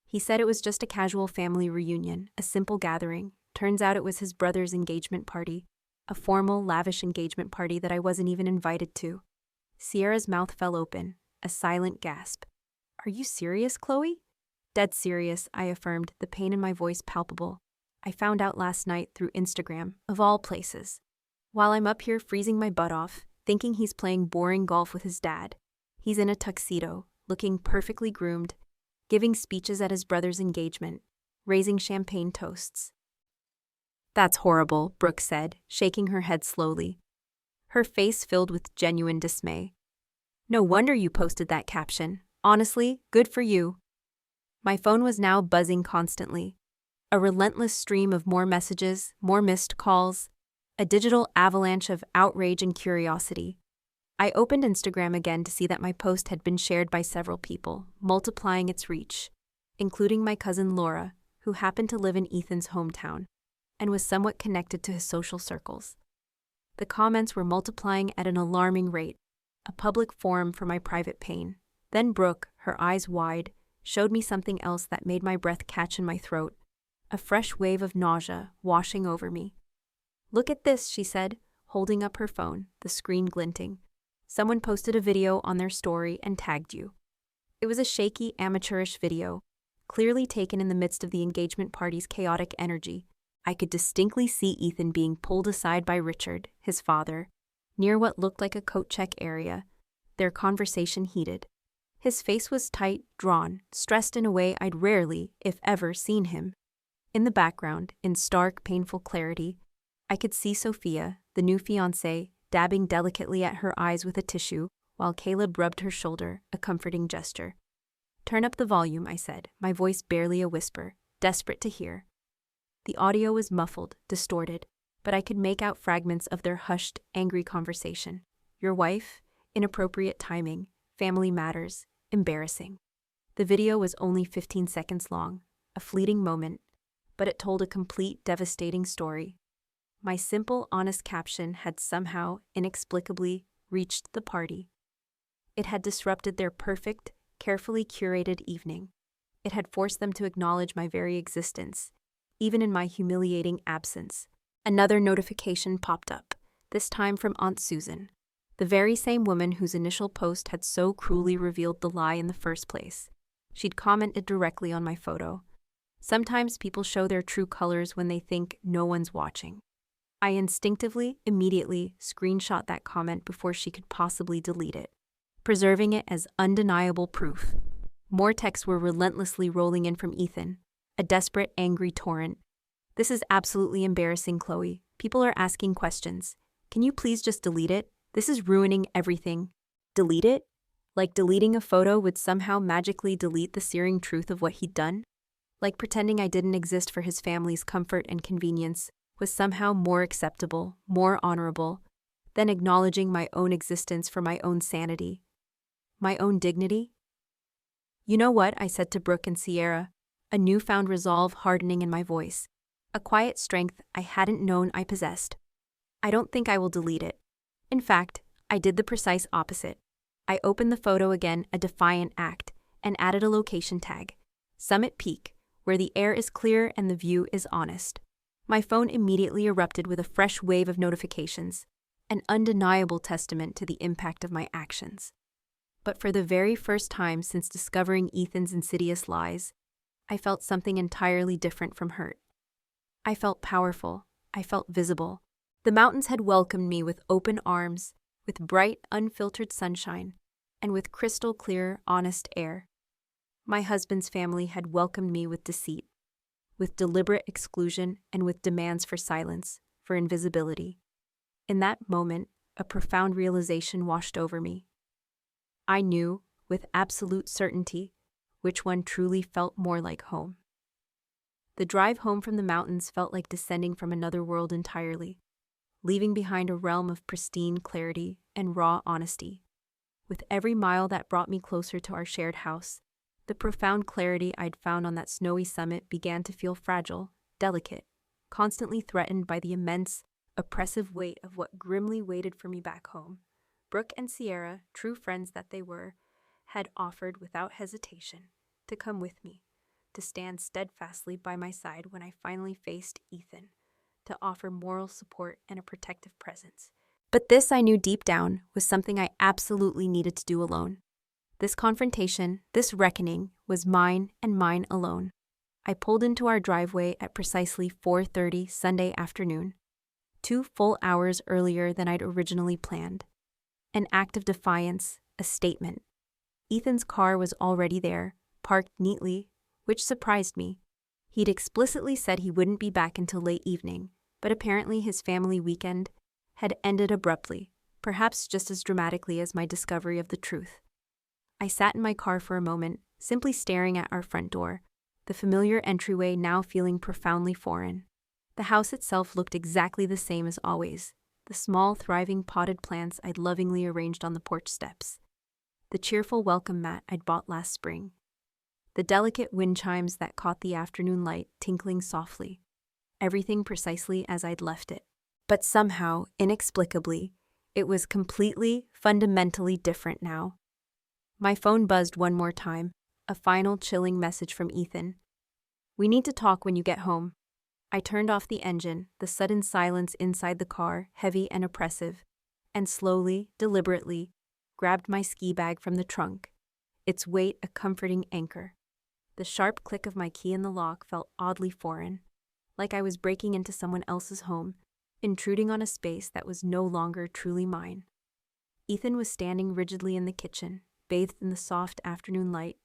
He said it was just a casual family reunion, a simple gathering. Turns out it was his brother's engagement party, a formal, lavish engagement party that I wasn't even invited to. Sierra's mouth fell open, a silent gasp. Are you serious, Chloe? Dead serious, I affirmed, the pain in my voice palpable. I found out last night through Instagram, of all places. While I'm up here freezing my butt off, thinking he's playing boring golf with his dad, he's in a tuxedo, looking perfectly groomed, giving speeches at his brother's engagement, raising champagne toasts. That's horrible, Brooke said, shaking her head slowly. Her face filled with genuine dismay. No wonder you posted that caption. Honestly, good for you. My phone was now buzzing constantly. A relentless stream of more messages, more missed calls, a digital avalanche of outrage and curiosity. I opened Instagram again to see that my post had been shared by several people, multiplying its reach, including my cousin Laura, who happened to live in Ethan's hometown and was somewhat connected to his social circles. The comments were multiplying at an alarming rate, a public forum for my private pain. Then Brooke, her eyes wide, showed me something else that made my breath catch in my throat, a fresh wave of nausea washing over me. Look at this, she said, holding up her phone, the screen glinting. Someone posted a video on their story and tagged you. It was a shaky, amateurish video, clearly taken in the midst of the engagement party's chaotic energy. I could distinctly see Ethan being pulled aside by Richard, his father, near what looked like a coat check area, their conversation heated. His face was tight, drawn, stressed in a way I'd rarely, if ever, seen him. In the background, in stark, painful clarity, I could see Sophia, the new fiancée, dabbing delicately at her eyes with a tissue, while Caleb rubbed her shoulder, a comforting gesture. Turn up the volume, I said, my voice barely a whisper, desperate to hear. The audio was muffled, distorted, but I could make out fragments of their hushed, angry conversation. Your wife, inappropriate timing, family matters, embarrassing. The video was only 15 seconds long, a fleeting moment, but it told a complete, devastating story. My simple, honest caption had somehow, inexplicably, reached the party. It had disrupted their perfect, carefully curated evening. It had forced them to acknowledge my very existence, even in my humiliating absence. Another notification popped up, this time from Aunt Susan, the very same woman whose initial post had so cruelly revealed the lie in the first place. She'd commented directly on my photo. Sometimes people show their true colors when they think no one's watching. I instinctively, immediately, screenshot that comment before she could possibly delete it, preserving it as undeniable proof. More texts were relentlessly rolling in from Ethan, a desperate, angry torrent. This is absolutely embarrassing, Chloe. People are asking questions. Can you please just delete it? This is ruining everything. Delete it? Like deleting a photo would somehow magically delete the searing truth of what he'd done? Like pretending I didn't exist for his family's comfort and convenience was somehow more acceptable, more honorable, than acknowledging my own existence for my own sanity, my own dignity? You know what, I said to Brooke and Sierra, a newfound resolve hardening in my voice, a quiet strength I hadn't known I possessed. I don't think I will delete it. In fact, I did the precise opposite. I opened the photo again, a defiant act, and added a location tag, Summit Peak, where the air is clear and the view is honest. My phone immediately erupted with a fresh wave of notifications. an undeniable testament to the impact of my actions. But for the very first time since discovering Ethan's insidious lies, I felt something entirely different from hurt. I felt powerful. I felt visible. The mountains had welcomed me with open arms, with bright, unfiltered sunshine, and with crystal clear, honest air. My husband's family had welcomed me with deceit, with deliberate exclusion, and with demands for silence, for invisibility. In that moment, a profound realization washed over me. I knew, with absolute certainty, which one truly felt more like home. The drive home from the mountains felt like descending from another world entirely, leaving behind a realm of pristine clarity and raw honesty. With every mile that brought me closer to our shared house, the profound clarity I'd found on that snowy summit began to feel fragile, delicate, constantly threatened by the immense, oppressive weight of what grimly waited for me back home. Brooke and Sierra, true friends that they were, had offered without hesitation to come with me, to stand steadfastly by my side when I finally faced Ethan, to offer moral support and a protective presence. But this, I knew deep down, was something I absolutely needed to do alone. This confrontation, this reckoning, was mine and mine alone. I pulled into our driveway at precisely 4:30 Sunday afternoon, 2 full hours earlier than I'd originally planned. An act of defiance, a statement. Ethan's car was already there, parked neatly, which surprised me. He'd explicitly said he wouldn't be back until late evening, but apparently his family weekend had ended abruptly, perhaps just as dramatically as my discovery of the truth. I sat in my car for a moment, simply staring at our front door, the familiar entryway now feeling profoundly foreign. The house itself looked exactly the same as always, the small, thriving potted plants I'd lovingly arranged on the porch steps, the cheerful welcome mat I'd bought last spring, the delicate wind chimes that caught the afternoon light tinkling softly, everything precisely as I'd left it. But somehow, inexplicably, it was completely, fundamentally different now. My phone buzzed one more time, a final chilling message from Ethan. "We need to talk when you get home." I turned off the engine, the sudden silence inside the car heavy and oppressive, and slowly, deliberately, grabbed my ski bag from the trunk, its weight a comforting anchor. The sharp click of my key in the lock felt oddly foreign, like I was breaking into someone else's home, intruding on a space that was no longer truly mine. Ethan was standing rigidly in the kitchen, bathed in the soft afternoon light,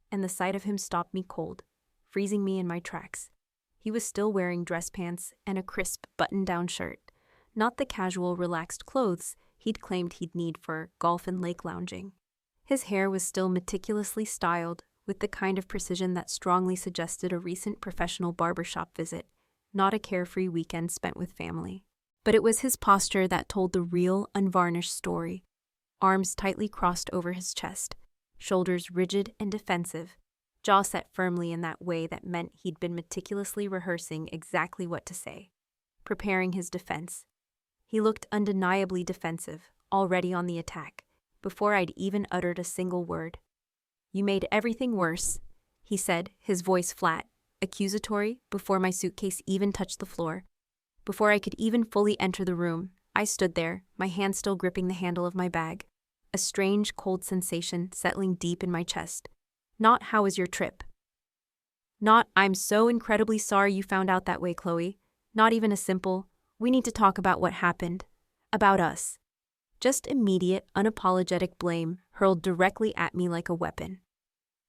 and the sight of him stopped me cold, freezing me in my tracks. He was still wearing dress pants and a crisp button-down shirt, not the casual, relaxed clothes he'd claimed he'd need for golf and lake lounging. His hair was still meticulously styled, with the kind of precision that strongly suggested a recent professional barbershop visit, not a carefree weekend spent with family. But it was his posture that told the real, unvarnished story. Arms tightly crossed over his chest, shoulders rigid and defensive, jaw set firmly in that way that meant he'd been meticulously rehearsing exactly what to say, preparing his defense. He looked undeniably defensive, already on the attack, before I'd even uttered a single word. "You made everything worse," he said, his voice flat, accusatory, before my suitcase even touched the floor. Before I could even fully enter the room, I stood there, my hand still gripping the handle of my bag, a strange, cold sensation settling deep in my chest. Not "how was your trip?" Not "I'm so incredibly sorry you found out that way, Chloe." Not even a simple, "we need to talk about what happened." About us. Just immediate, unapologetic blame hurled directly at me like a weapon.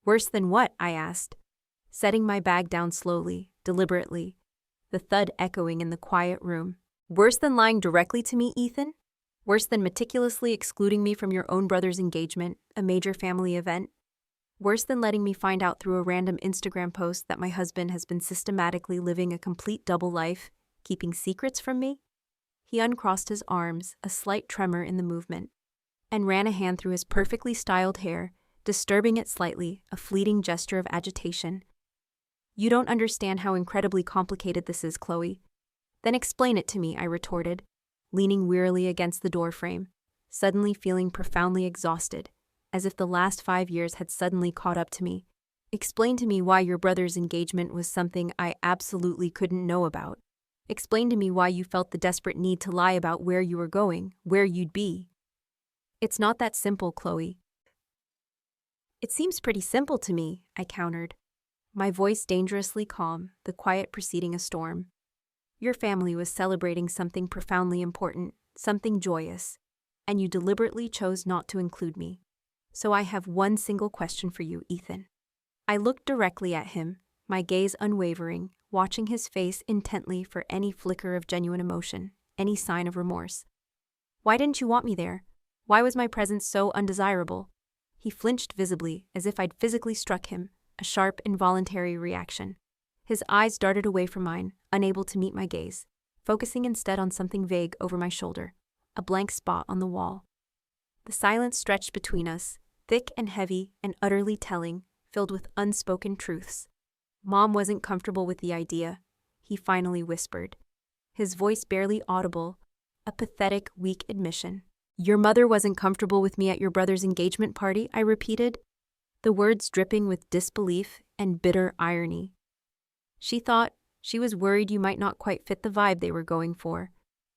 "Worse than what?" I asked, setting my bag down slowly, deliberately, the thud echoing in the quiet room. "Worse than lying directly to me, Ethan? Worse than meticulously excluding me from your own brother's engagement, a major family event? Worse than letting me find out through a random Instagram post that my husband has been systematically living a complete double life, keeping secrets from me?" He uncrossed his arms, a slight tremor in the movement, and ran a hand through his perfectly styled hair, disturbing it slightly, a fleeting gesture of agitation. "You don't understand how incredibly complicated this is, Chloe." "Then explain it to me," I retorted, leaning wearily against the doorframe, suddenly feeling profoundly exhausted, as if the last 5 years had suddenly caught up to me. "Explain to me why your brother's engagement was something I absolutely couldn't know about." Explain to me why you felt the desperate need to lie about where you were going, where you'd be. It's not that simple, Chloe. It seems pretty simple to me, I countered, my voice dangerously calm, the quiet preceding a storm. Your family was celebrating something profoundly important, something joyous, and you deliberately chose not to include me. So I have one single question for you, Ethan. I looked directly at him, my gaze unwavering, watching his face intently for any flicker of genuine emotion, any sign of remorse. Why didn't you want me there? Why was my presence so undesirable? He flinched visibly, as if I'd physically struck him, a sharp, involuntary reaction. His eyes darted away from mine, unable to meet my gaze, focusing instead on something vague over my shoulder, a blank spot on the wall. The silence stretched between us, thick and heavy and utterly telling, filled with unspoken truths. Mom wasn't comfortable with the idea, he finally whispered, his voice barely audible, a pathetic, weak admission. Your mother wasn't comfortable with me at your brother's engagement party, I repeated, the words dripping with disbelief and bitter irony. She was worried you might not quite fit the vibe they were going for.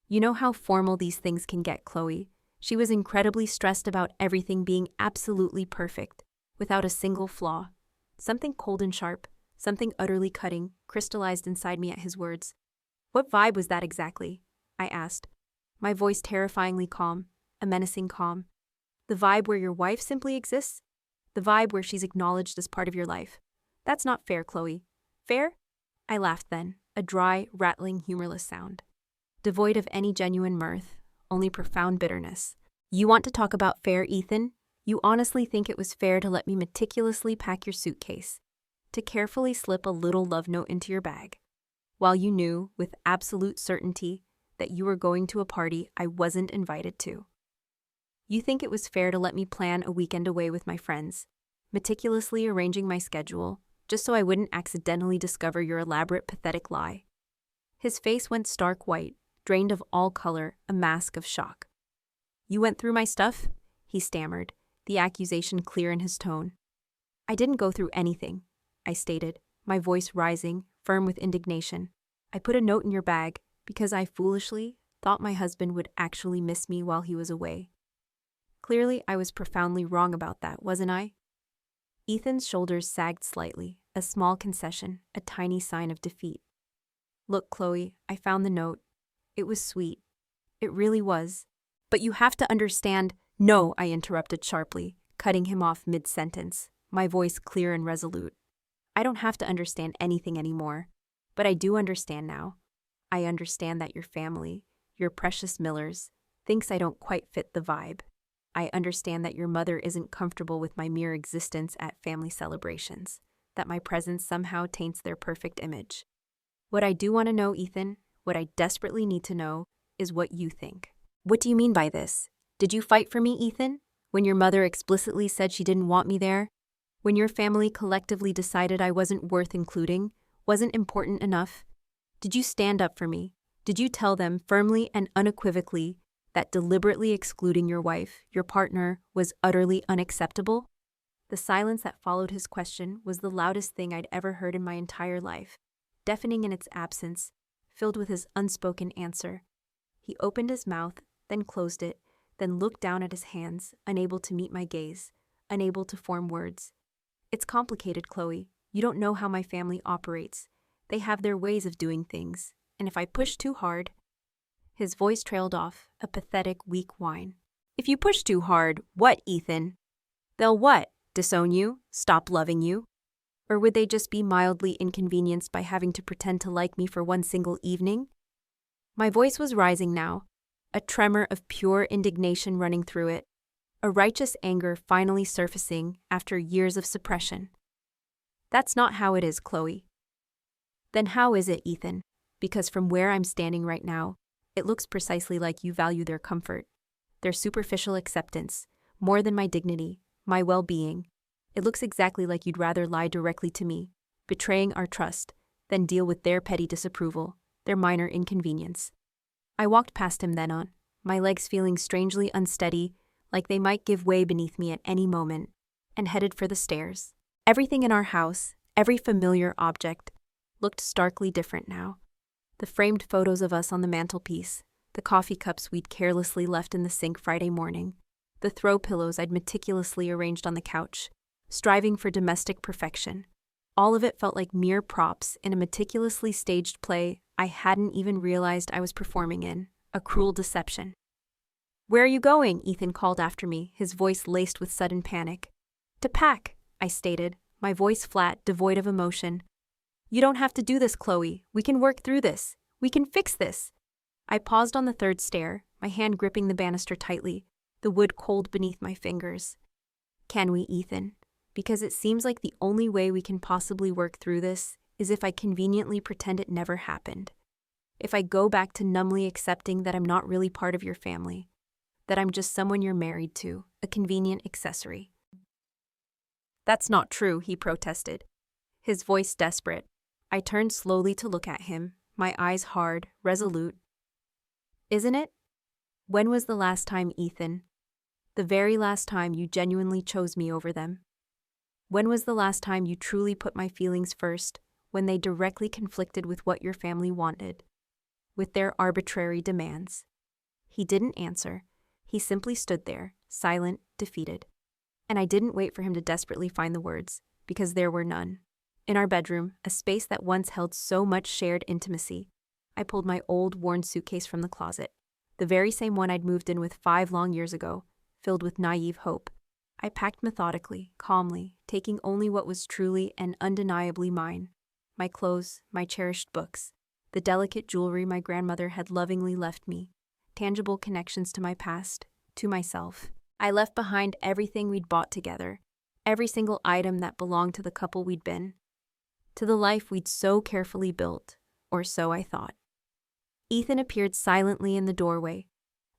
You know how formal these things can get, Chloe. She was incredibly stressed about everything being absolutely perfect, without a single flaw. Something cold and sharp, something utterly cutting, crystallized inside me at his words. What vibe was that exactly? I asked, my voice terrifyingly calm, a menacing calm. The vibe where your wife simply exists? The vibe where she's acknowledged as part of your life. That's not fair, Chloe. Fair? I laughed then, a dry, rattling, humorless sound. Devoid of any genuine mirth, only profound bitterness. You want to talk about fair, Ethan? You honestly think it was fair to let me meticulously pack your suitcase, to carefully slip a little love note into your bag, while you knew, with absolute certainty, that you were going to a party I wasn't invited to. You think it was fair to let me plan a weekend away with my friends, meticulously arranging my schedule, just so I wouldn't accidentally discover your elaborate, pathetic lie. His face went stark white, drained of all color, a mask of shock. You went through my stuff? He stammered, the accusation clear in his tone. I didn't go through anything, I stated, my voice rising, firm with indignation. I put a note in your bag because I foolishly thought my husband would actually miss me while he was away. Clearly, I was profoundly wrong about that, wasn't I? Ethan's shoulders sagged slightly, a small concession, a tiny sign of defeat. Look, Chloe, I found the note. It was sweet. It really was. But you have to understand— No, I interrupted sharply, cutting him off mid-sentence, my voice clear and resolute. I don't have to understand anything anymore. But I do understand now. I understand that your family, your precious Millers, thinks I don't quite fit the vibe. I understand that your mother isn't comfortable with my mere existence at family celebrations, that my presence somehow taints their perfect image. What I do want to know, Ethan, what I desperately need to know, is what you think. What do you mean by this? Did you fight for me, Ethan? When your mother explicitly said she didn't want me there? When your family collectively decided I wasn't worth including, wasn't important enough? Did you stand up for me? Did you tell them firmly and unequivocally that deliberately excluding your wife, your partner, was utterly unacceptable? The silence that followed his question was the loudest thing I'd ever heard in my entire life, deafening in its absence, filled with his unspoken answer. He opened his mouth, then closed it, then looked down at his hands, unable to meet my gaze, unable to form words. It's complicated, Chloe. You don't know how my family operates. They have their ways of doing things, and if I push too hard— His voice trailed off, a pathetic, weak whine. If you push too hard, what, Ethan? They'll what? Disown you? Stop loving you? Or would they just be mildly inconvenienced by having to pretend to like me for one single evening? My voice was rising now, a tremor of pure indignation running through it, a righteous anger finally surfacing after years of suppression. That's not how it is, Chloe. Then how is it, Ethan? Because from where I'm standing right now, it looks precisely like you value their comfort, their superficial acceptance, more than my dignity, my well-being. It looks exactly like you'd rather lie directly to me, betraying our trust, than deal with their petty disapproval, their minor inconvenience. I walked past him then on, my legs feeling strangely unsteady, like they might give way beneath me at any moment, and headed for the stairs. Everything in our house, every familiar object, looked starkly different now. The framed photos of us on the mantelpiece, the coffee cups we'd carelessly left in the sink Friday morning, the throw pillows I'd meticulously arranged on the couch, striving for domestic perfection. All of it felt like mere props in a meticulously staged play I hadn't even realized I was performing in, a cruel deception. "Where are you going?" Ethan called after me, his voice laced with sudden panic. "To pack," I stated, my voice flat, devoid of emotion. "You don't have to do this, Chloe. We can work through this. We can fix this." I paused on the third stair, my hand gripping the banister tightly, the wood cold beneath my fingers. "Can we, Ethan? Because it seems like the only way we can possibly work through this is if I conveniently pretend it never happened. If I go back to numbly accepting that I'm not really part of your family, that I'm just someone you're married to, a convenient accessory." "That's not true," he protested, his voice desperate. I turned slowly to look at him, my eyes hard, resolute. "Isn't it? When was the last time, Ethan? The very last time you genuinely chose me over them? When was the last time you truly put my feelings first, when they directly conflicted with what your family wanted, with their arbitrary demands?" He didn't answer. He simply stood there, silent, defeated. And I didn't wait for him to desperately find the words, because there were none. In our bedroom, a space that once held so much shared intimacy, I pulled my old, worn suitcase from the closet, the very same one I'd moved in with 5 long years ago, filled with naive hope. I packed methodically, calmly, taking only what was truly and undeniably mine: my clothes, my cherished books, the delicate jewelry my grandmother had lovingly left me, tangible connections to my past, to myself. I left behind everything we'd bought together, every single item that belonged to the couple we'd been, to the life we'd so carefully built, or so I thought. Ethan appeared silently in the doorway,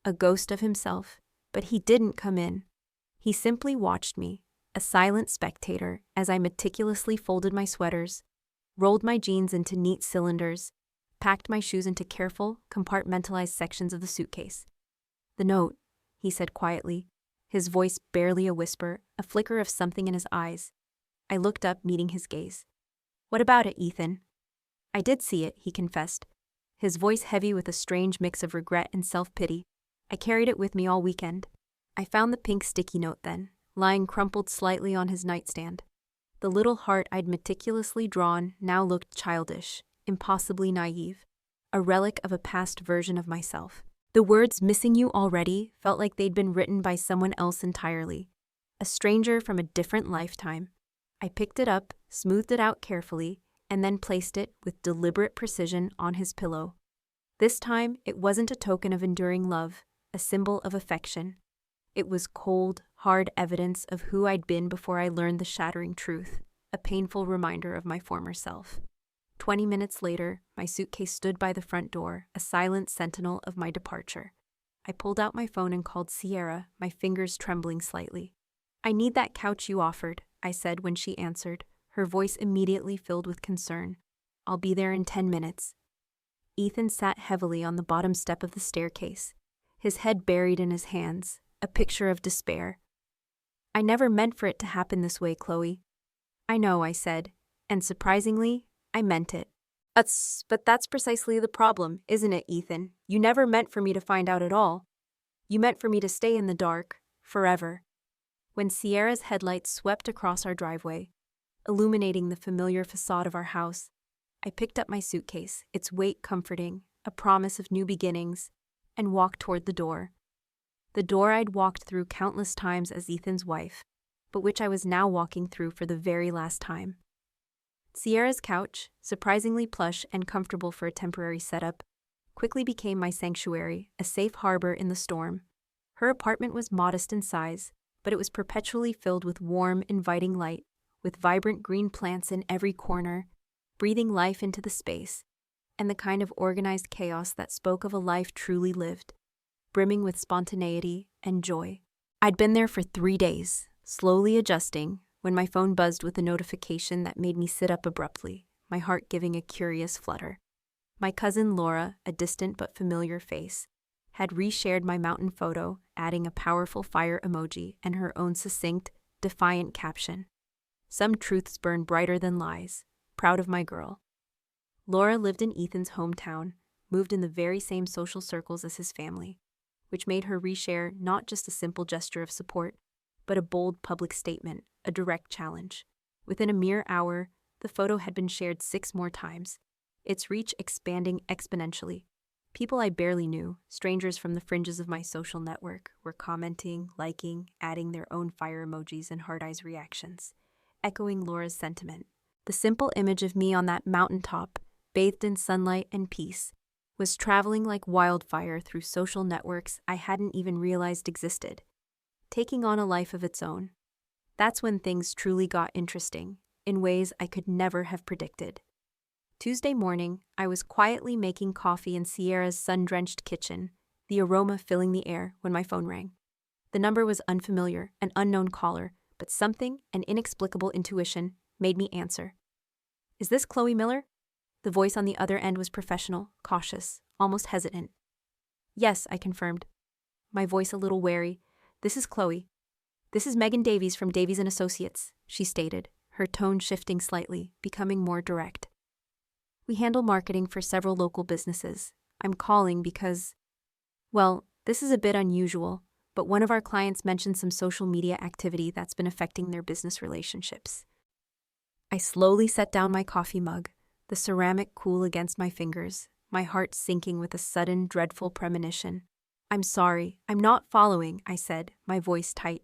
a ghost of himself, but he didn't come in. He simply watched me, a silent spectator, as I meticulously folded my sweaters, rolled my jeans into neat cylinders, packed my shoes into careful, compartmentalized sections of the suitcase. "The note," he said quietly, his voice barely a whisper, a flicker of something in his eyes. I looked up, meeting his gaze. "What about it, Ethan?" "I did see it," he confessed, his voice heavy with a strange mix of regret and self-pity. "I carried it with me all weekend." I found the pink sticky note then, lying crumpled slightly on his nightstand. The little heart I'd meticulously drawn now looked childish, impossibly naive, a relic of a past version of myself. The words "missing you already" felt like they'd been written by someone else entirely, a stranger from a different lifetime. I picked it up, smoothed it out carefully, and then placed it with deliberate precision on his pillow. This time, it wasn't a token of enduring love, a symbol of affection. It was cold, hard evidence of who I'd been before I learned the shattering truth, a painful reminder of my former self. 20 minutes later, my suitcase stood by the front door, a silent sentinel of my departure. I pulled out my phone and called Sierra, my fingers trembling slightly. "I need that couch you offered," I said when she answered, her voice immediately filled with concern. "I'll be there in 10 minutes. Ethan sat heavily on the bottom step of the staircase, his head buried in his hands, a picture of despair. "I never meant for it to happen this way, Chloe." "I know," I said, and surprisingly, I meant it. But that's precisely the problem, isn't it, Ethan? You never meant for me to find out at all. You meant for me to stay in the dark, forever." When Sierra's headlights swept across our driveway, illuminating the familiar facade of our house, I picked up my suitcase, its weight comforting, a promise of new beginnings, and walked toward the door. The door I'd walked through countless times as Ethan's wife, but which I was now walking through for the very last time. Sierra's couch, surprisingly plush and comfortable for a temporary setup, quickly became my sanctuary, a safe harbor in the storm. Her apartment was modest in size, but it was perpetually filled with warm, inviting light, with vibrant green plants in every corner, breathing life into the space, and the kind of organized chaos that spoke of a life truly lived, brimming with spontaneity and joy. I'd been there for 3 days, slowly adjusting, when my phone buzzed with a notification that made me sit up abruptly, my heart giving a curious flutter. My cousin Laura, a distant but familiar face, had reshared my mountain photo, adding a powerful fire emoji and her own succinct, defiant caption. "Some truths burn brighter than lies. Proud of my girl." Laura lived in Ethan's hometown, moved in the very same social circles as his family, which made her reshare not just a simple gesture of support, but a bold public statement, a direct challenge. Within a mere hour, the photo had been shared 6 more times, its reach expanding exponentially. People I barely knew, strangers from the fringes of my social network, were commenting, liking, adding their own fire emojis and hard eyes reactions, echoing Laura's sentiment. The simple image of me on that mountaintop, bathed in sunlight and peace, was traveling like wildfire through social networks I hadn't even realized existed, taking on a life of its own. That's when things truly got interesting, in ways I could never have predicted. Tuesday morning, I was quietly making coffee in Sierra's sun-drenched kitchen, the aroma filling the air, when my phone rang. The number was unfamiliar, an unknown caller, but something, an inexplicable intuition, made me answer. "Is this Chloe Miller?" The voice on the other end was professional, cautious, almost hesitant. "Yes," I confirmed, my voice a little wary. "This is Chloe." "This is Megan Davies from Davies & Associates," she stated, her tone shifting slightly, becoming more direct. "We handle marketing for several local businesses. I'm calling because, well, this is a bit unusual, but one of our clients mentioned some social media activity that's been affecting their business relationships." I slowly set down my coffee mug, the ceramic cool against my fingers, my heart sinking with a sudden, dreadful premonition. "I'm sorry, I'm not following," I said, my voice tight.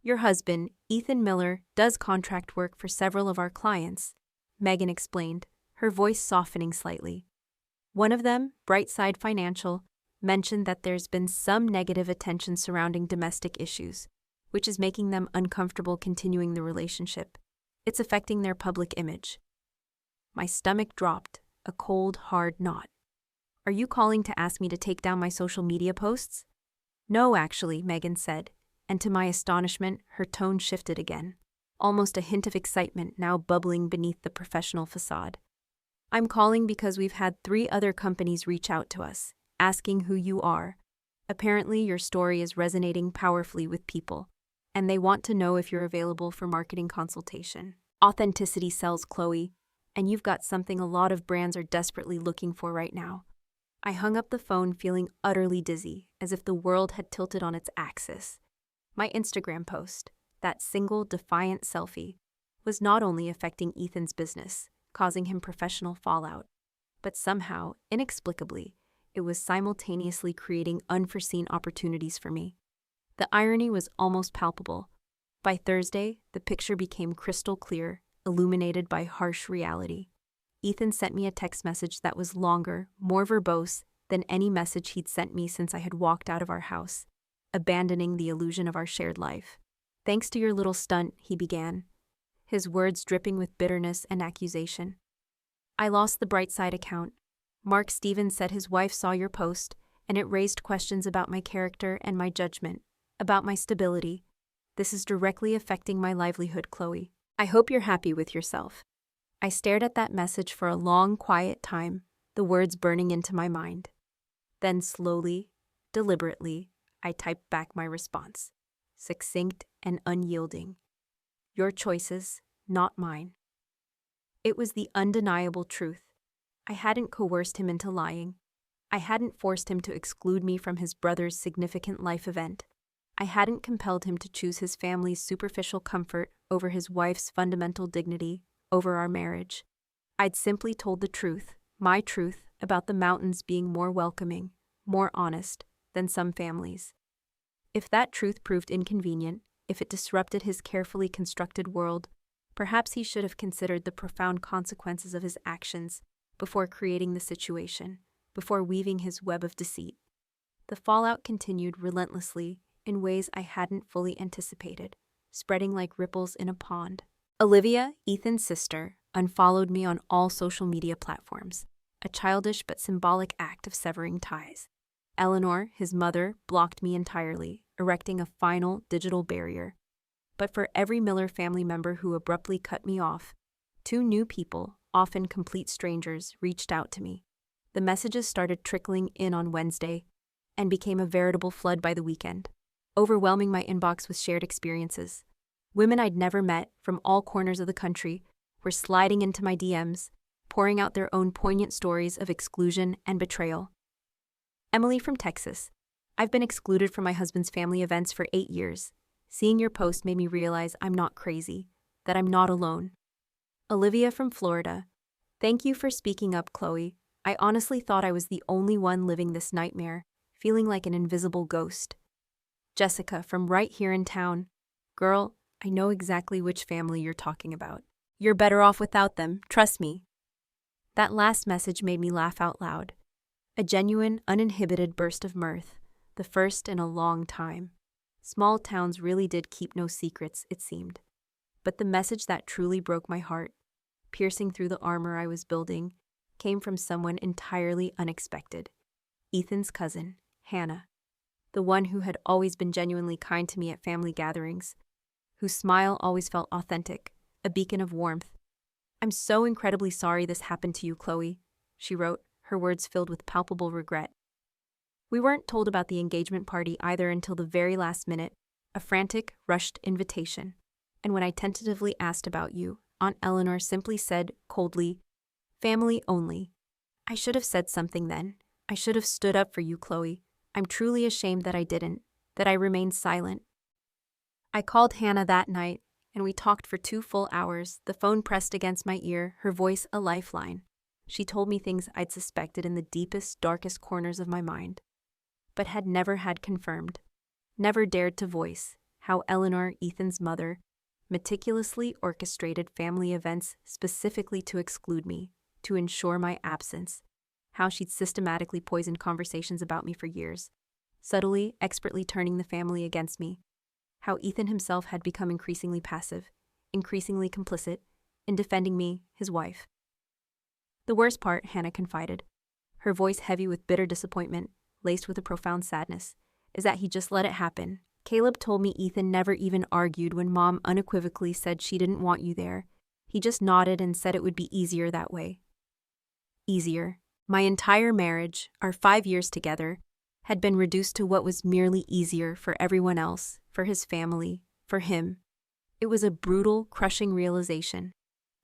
"Your husband, Ethan Miller, does contract work for several of our clients," Megan explained, her voice softening slightly. "One of them, Brightside Financial, mentioned that there's been some negative attention surrounding domestic issues, which is making them uncomfortable continuing the relationship. It's affecting their public image." My stomach dropped, a cold, hard knot. "Are you calling to ask me to take down my social media posts?" "No, actually," Megan said, and to my astonishment, her tone shifted again, almost a hint of excitement now bubbling beneath the professional facade. "I'm calling because we've had 3 other companies reach out to us, asking who you are. Apparently, your story is resonating powerfully with people, and they want to know if you're available for marketing consultation. Authenticity sells, Chloe, and you've got something a lot of brands are desperately looking for right now." I hung up the phone feeling utterly dizzy, as if the world had tilted on its axis. My Instagram post, that single defiant selfie, was not only affecting Ethan's business, causing him professional fallout, but somehow, inexplicably, it was simultaneously creating unforeseen opportunities for me. The irony was almost palpable. By Thursday, the picture became crystal clear, illuminated by harsh reality. Ethan sent me a text message that was longer, more verbose than any message he'd sent me since I had walked out of our house, abandoning the illusion of our shared life. "Thanks to your little stunt," he began, his words dripping with bitterness and accusation. "I lost the Brightside account. Mark Stevens said his wife saw your post, and it raised questions about my character and my judgment, about my stability. This is directly affecting my livelihood, Chloe. I hope you're happy with yourself." I stared at that message for a long, quiet time, the words burning into my mind. Then slowly, deliberately, I typed back my response, succinct and unyielding. "Your choices, not mine." It was the undeniable truth. I hadn't coerced him into lying. I hadn't forced him to exclude me from his brother's significant life event. I hadn't compelled him to choose his family's superficial comfort over his wife's fundamental dignity, over our marriage. I'd simply told the truth, my truth, about the mountains being more welcoming, more honest, than some families. If that truth proved inconvenient, if it disrupted his carefully constructed world, perhaps he should have considered the profound consequences of his actions before creating the situation, before weaving his web of deceit. The fallout continued relentlessly in ways I hadn't fully anticipated, spreading like ripples in a pond. Olivia, Ethan's sister, unfollowed me on all social media platforms, a childish but symbolic act of severing ties. Eleanor, his mother, blocked me entirely, erecting a final digital barrier. But for every Miller family member who abruptly cut me off, 2 new people, often complete strangers, reached out to me. The messages started trickling in on Wednesday and became a veritable flood by the weekend, overwhelming my inbox with shared experiences. Women I'd never met, from all corners of the country, were sliding into my DMs, pouring out their own poignant stories of exclusion and betrayal. Emily from Texas. I've been excluded from my husband's family events for 8 years. Seeing your post made me realize I'm not crazy, that I'm not alone. Olivia from Florida. Thank you for speaking up, Chloe. I honestly thought I was the only one living this nightmare, feeling like an invisible ghost. Jessica from right here in town. Girl, I know exactly which family you're talking about. You're better off without them, trust me. That last message made me laugh out loud. A genuine, uninhibited burst of mirth, the first in a long time. Small towns really did keep no secrets, it seemed. But the message that truly broke my heart, piercing through the armor I was building, came from someone entirely unexpected. Ethan's cousin, Hannah. The one who had always been genuinely kind to me at family gatherings, whose smile always felt authentic, a beacon of warmth. I'm so incredibly sorry this happened to you, Chloe, she wrote, her words filled with palpable regret. We weren't told about the engagement party either until the very last minute, a frantic, rushed invitation. And when I tentatively asked about you, Aunt Eleanor simply said, coldly, family only. I should have said something then. I should have stood up for you, Chloe. I'm truly ashamed that I didn't, that I remained silent. I called Hannah that night, and we talked for 2 full hours, the phone pressed against my ear, her voice a lifeline. She told me things I'd suspected in the deepest, darkest corners of my mind, but had never had confirmed, never dared to voice, how Eleanor, Ethan's mother, meticulously orchestrated family events specifically to exclude me, to ensure my absence, how she'd systematically poisoned conversations about me for years, subtly, expertly turning the family against me, how Ethan himself had become increasingly passive, increasingly complicit, in defending me, his wife. The worst part, Hannah confided, her voice heavy with bitter disappointment, laced with a profound sadness, is that he just let it happen. Caleb told me Ethan never even argued when Mom unequivocally said she didn't want you there. He just nodded and said it would be easier that way. Easier. My entire marriage, our 5 years together, had been reduced to what was merely easier for everyone else, for his family, for him. It was a brutal, crushing realization.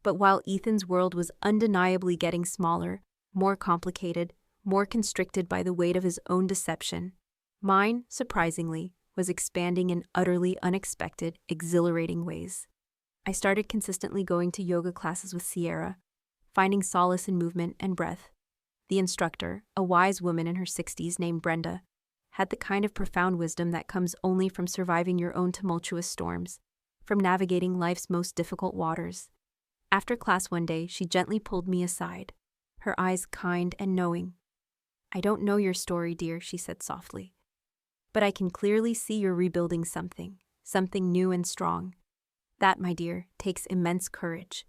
But while Ethan's world was undeniably getting smaller, more complicated, more constricted by the weight of his own deception, mine, surprisingly, was expanding in utterly unexpected, exhilarating ways. I started consistently going to yoga classes with Sierra, finding solace in movement and breath. The instructor, a wise woman in her 60s named Brenda, had the kind of profound wisdom that comes only from surviving your own tumultuous storms, from navigating life's most difficult waters. After class one day, she gently pulled me aside, her eyes kind and knowing. I don't know your story, dear, she said softly. But I can clearly see you're rebuilding something new and strong. That, my dear, takes immense courage.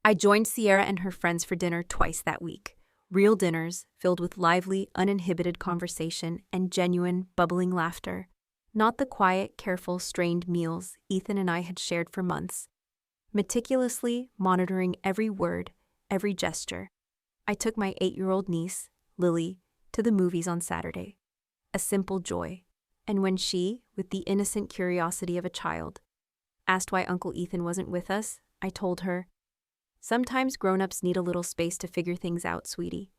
I joined Sierra and her friends for dinner twice that week. Real dinners, filled with lively, uninhibited conversation and genuine, bubbling laughter. Not the quiet, careful, strained meals Ethan and I had shared for months. Meticulously monitoring every word, every gesture, I took my 8-year-old niece, Lily, to the movies on Saturday. A simple joy. And when she, with the innocent curiosity of a child, asked why Uncle Ethan wasn't with us, I told her, sometimes grown-ups need a little space to figure things out, sweetie.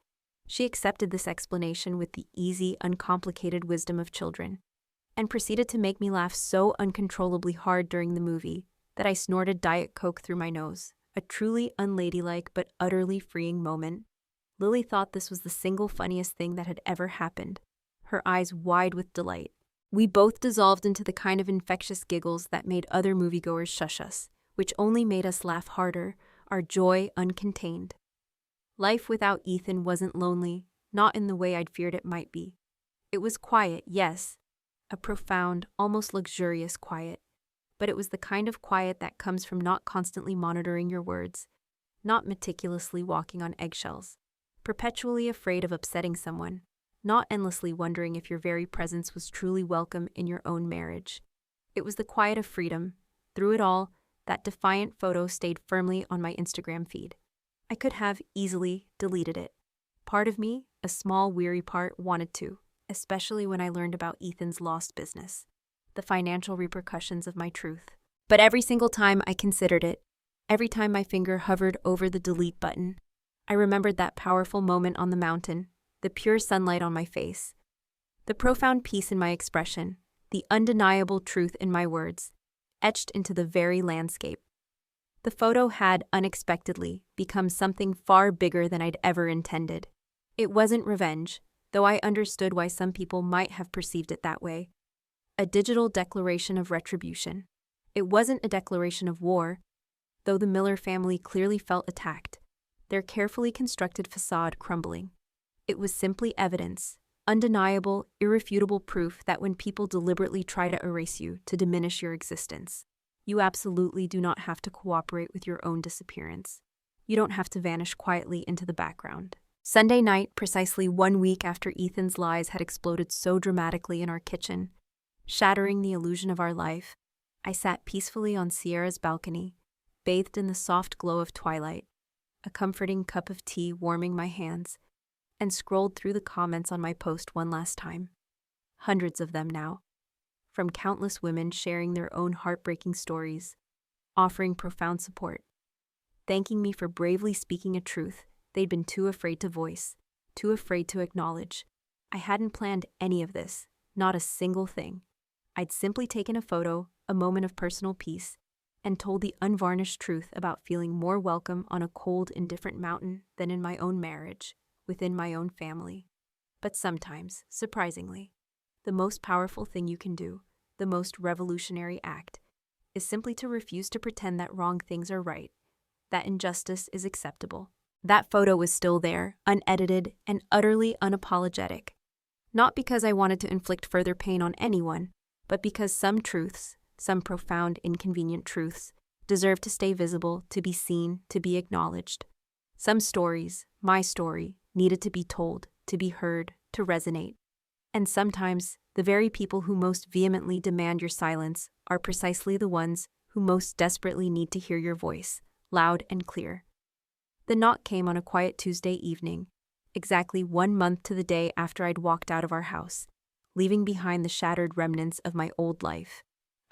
She accepted this explanation with the easy, uncomplicated wisdom of children, and proceeded to make me laugh so uncontrollably hard during the movie that I snorted Diet Coke through my nose, a truly unladylike but utterly freeing moment. Lily thought this was the single funniest thing that had ever happened, her eyes wide with delight. We both dissolved into the kind of infectious giggles that made other moviegoers shush us, which only made us laugh harder, our joy uncontained. Life without Ethan wasn't lonely, not in the way I'd feared it might be. It was quiet, yes, a profound, almost luxurious quiet, but it was the kind of quiet that comes from not constantly monitoring your words, not meticulously walking on eggshells, perpetually afraid of upsetting someone, not endlessly wondering if your very presence was truly welcome in your own marriage. It was the quiet of freedom. Through it all, that defiant photo stayed firmly on my Instagram feed. I could have easily deleted it. Part of me, a small, weary part, wanted to, especially when I learned about Ethan's lost business, the financial repercussions of my truth. But every single time I considered it, Every time my finger hovered over the delete button, I remembered that powerful moment on the mountain, the pure sunlight on my face, the profound peace in my expression, the undeniable truth in my words, etched into the very landscape. The photo had, unexpectedly, become something far bigger than I'd ever intended. It wasn't revenge, though I understood why some people might have perceived it that way. A digital declaration of retribution. It wasn't a declaration of war, though the Miller family clearly felt attacked, their carefully constructed facade crumbling. It was simply evidence, undeniable, irrefutable proof that when people deliberately try to erase you, to diminish your existence, you absolutely do not have to cooperate with your own disappearance. You don't have to vanish quietly into the background. Sunday night, precisely 1 week after Ethan's lies had exploded so dramatically in our kitchen, shattering the illusion of our life, I sat peacefully on Sierra's balcony, bathed in the soft glow of twilight, a comforting cup of tea warming my hands, and scrolled through the comments on my post one last time. Hundreds of them now, from countless women sharing their own heartbreaking stories, offering profound support, thanking me for bravely speaking a truth they'd been too afraid to voice, too afraid to acknowledge. I hadn't planned any of this, not a single thing. I'd simply taken a photo, a moment of personal peace, and told the unvarnished truth about feeling more welcome on a cold, indifferent mountain than in my own marriage, within my own family. But sometimes, surprisingly, the most powerful thing you can do, the most revolutionary act, is simply to refuse to pretend that wrong things are right, that injustice is acceptable. That photo was still there, unedited and utterly unapologetic. Not because I wanted to inflict further pain on anyone, but because some truths, some profound, inconvenient truths, deserve to stay visible, to be seen, to be acknowledged. Some stories, my story, needed to be told, to be heard, to resonate. And sometimes, the very people who most vehemently demand your silence are precisely the ones who most desperately need to hear your voice, loud and clear. The knock came on a quiet Tuesday evening, exactly 1 month to the day after I'd walked out of our house, leaving behind the shattered remnants of my old life.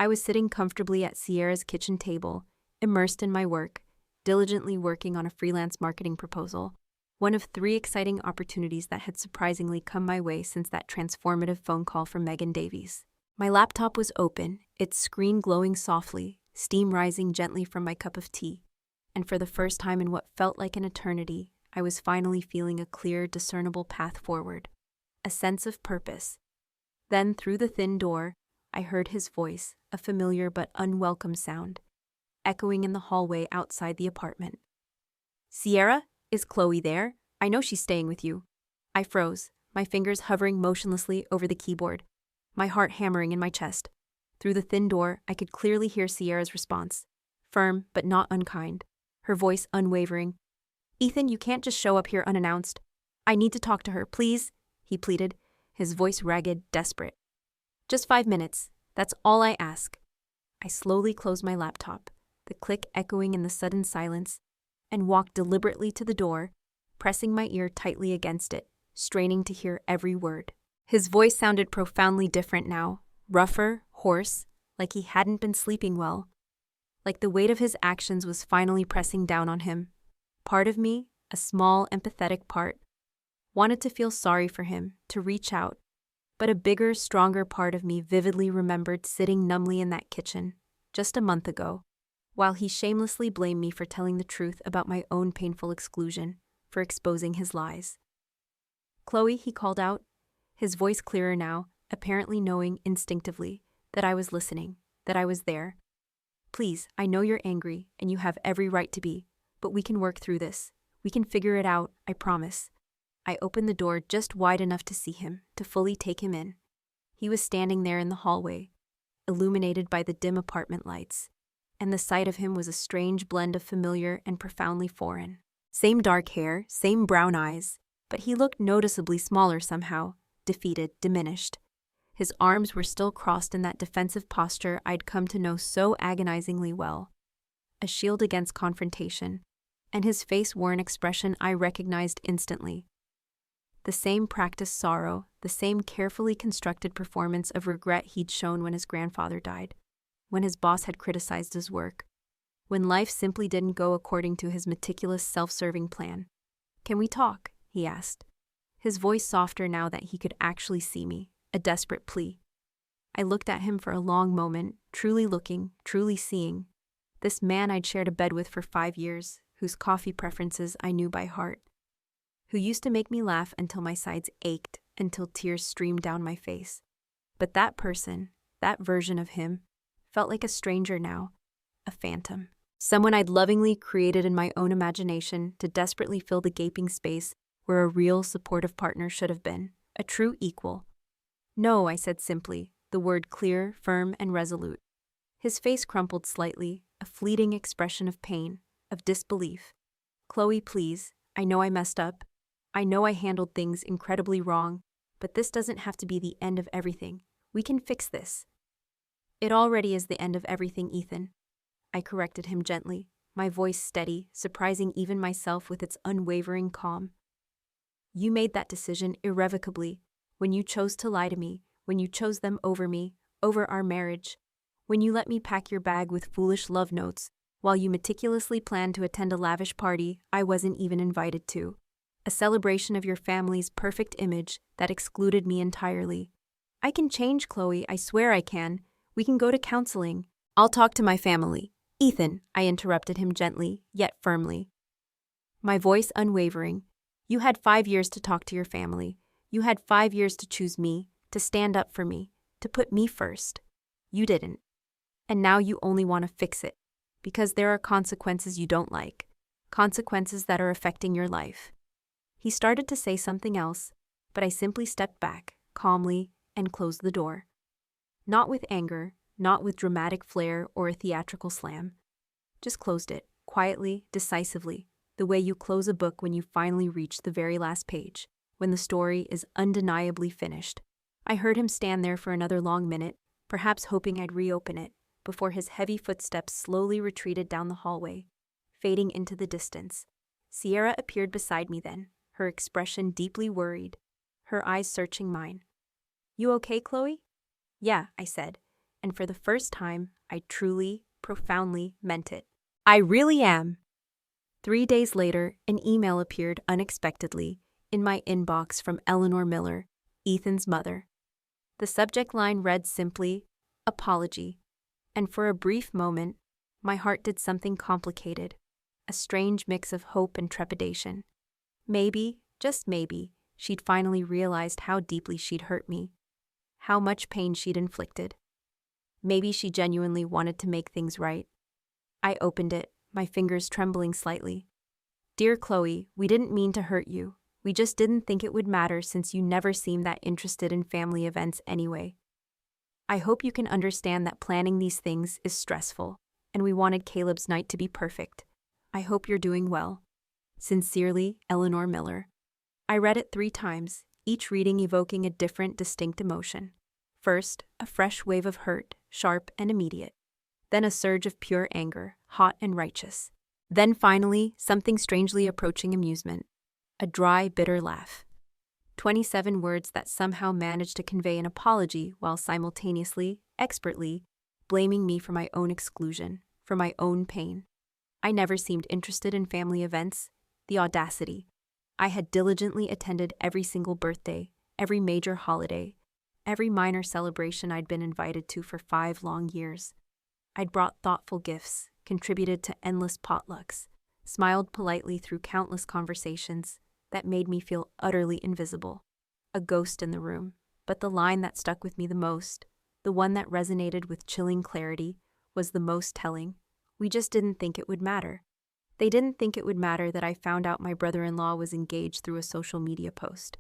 I was sitting comfortably at Sierra's kitchen table, immersed in my work, diligently working on a freelance marketing proposal, one of 3 exciting opportunities that had surprisingly come my way since that transformative phone call from Megan Davies. My laptop was open, its screen glowing softly, steam rising gently from my cup of tea, and for the first time in what felt like an eternity, I was finally feeling a clear, discernible path forward, a sense of purpose. Then, through the thin door, I heard his voice, a familiar but unwelcome sound, echoing in the hallway outside the apartment. "Sierra, is Chloe there? I know she's staying with you." I froze, my fingers hovering motionlessly over the keyboard, my heart hammering in my chest. Through the thin door, I could clearly hear Sierra's response, firm but not unkind, her voice unwavering. "Ethan, you can't just show up here unannounced. I need to talk to her, please," he pleaded, his voice ragged, desperate. "Just 5 minutes. That's all I ask." I slowly closed my laptop, the click echoing in the sudden silence, and walked deliberately to the door, pressing my ear tightly against it, straining to hear every word. His voice sounded profoundly different now, rougher, hoarse, like he hadn't been sleeping well, like the weight of his actions was finally pressing down on him. Part of me, a small, empathetic part, wanted to feel sorry for him, to reach out, but a bigger, stronger part of me vividly remembered sitting numbly in that kitchen, just a month ago, while he shamelessly blamed me for telling the truth about my own painful exclusion, for exposing his lies. "Chloe," he called out, his voice clearer now, apparently knowing instinctively that I was listening, that I was there. "Please, I know you're angry, and you have every right to be, but we can work through this. We can figure it out, I promise." I opened the door just wide enough to see him, to fully take him in. He was standing there in the hallway, illuminated by the dim apartment lights, and the sight of him was a strange blend of familiar and profoundly foreign. Same dark hair, same brown eyes, but he looked noticeably smaller somehow, defeated, diminished. His arms were still crossed in that defensive posture I'd come to know so agonizingly well, a shield against confrontation, and his face wore an expression I recognized instantly. The same practiced sorrow, the same carefully constructed performance of regret he'd shown when his grandfather died, when his boss had criticized his work, when life simply didn't go according to his meticulous self-serving plan. "Can we talk?" he asked, his voice softer now that he could actually see me, a desperate plea. I looked at him for a long moment, truly looking, truly seeing. This man I'd shared a bed with for 5 years, whose coffee preferences I knew by heart, who used to make me laugh until my sides ached, until tears streamed down my face. But that person, that version of him, felt like a stranger now, a phantom. Someone I'd lovingly created in my own imagination to desperately fill the gaping space where a real supportive partner should have been, a true equal. "No," I said simply, the word clear, firm, and resolute. His face crumpled slightly, a fleeting expression of pain, of disbelief. "Chloe, please, I know I messed up. I know I handled things incredibly wrong, but this doesn't have to be the end of everything. We can fix this." "It already is the end of everything, Ethan," I corrected him gently, my voice steady, surprising even myself with its unwavering calm. "You made that decision irrevocably, when you chose to lie to me, when you chose them over me, over our marriage, when you let me pack your bag with foolish love notes, while you meticulously planned to attend a lavish party I wasn't even invited to, a celebration of your family's perfect image that excluded me entirely. I can change, Chloe, I swear I can. We can go to counseling. I'll talk to my family." "Ethan," I interrupted him gently, yet firmly, my voice unwavering, "you had 5 years to talk to your family. You had 5 years to choose me, to stand up for me, to put me first. You didn't. And now you only want to fix it, because there are consequences you don't like, consequences that are affecting your life." He started to say something else, but I simply stepped back, calmly, and closed the door. Not with anger, not with dramatic flair or a theatrical slam. Just closed it, quietly, decisively, the way you close a book when you finally reach the very last page, when the story is undeniably finished. I heard him stand there for another long minute, perhaps hoping I'd reopen it, before his heavy footsteps slowly retreated down the hallway, fading into the distance. Sierra appeared beside me then, her expression deeply worried, her eyes searching mine. "You okay, Chloe?" "Yeah," I said, and for the first time, I truly, profoundly meant it. "I really am." 3 days later, an email appeared unexpectedly in my inbox from Eleanor Miller, Ethan's mother. The subject line read simply, "Apology," and for a brief moment, my heart did something complicated, a strange mix of hope and trepidation. Maybe, just maybe, she'd finally realized how deeply she'd hurt me, how much pain she'd inflicted. Maybe she genuinely wanted to make things right. I opened it, my fingers trembling slightly. "Dear Chloe, we didn't mean to hurt you. We just didn't think it would matter since you never seemed that interested in family events anyway. I hope you can understand that planning these things is stressful, and we wanted Caleb's night to be perfect. I hope you're doing well. Sincerely, Eleanor Miller." I read it 3 times, each reading evoking a different, distinct emotion. First, a fresh wave of hurt, sharp and immediate. Then a surge of pure anger, hot and righteous. Then finally, something strangely approaching amusement. A dry, bitter laugh. 27 words that somehow managed to convey an apology while simultaneously, expertly, blaming me for my own exclusion, for my own pain. I never seemed interested in family events. The audacity. I had diligently attended every single birthday, every major holiday, every minor celebration I'd been invited to for 5 long years. I'd brought thoughtful gifts, contributed to endless potlucks, smiled politely through countless conversations that made me feel utterly invisible, a ghost in the room. But the line that stuck with me the most, the one that resonated with chilling clarity, was the most telling. "We just didn't think it would matter." They didn't think it would matter that I found out my brother-in-law was engaged through a social media post.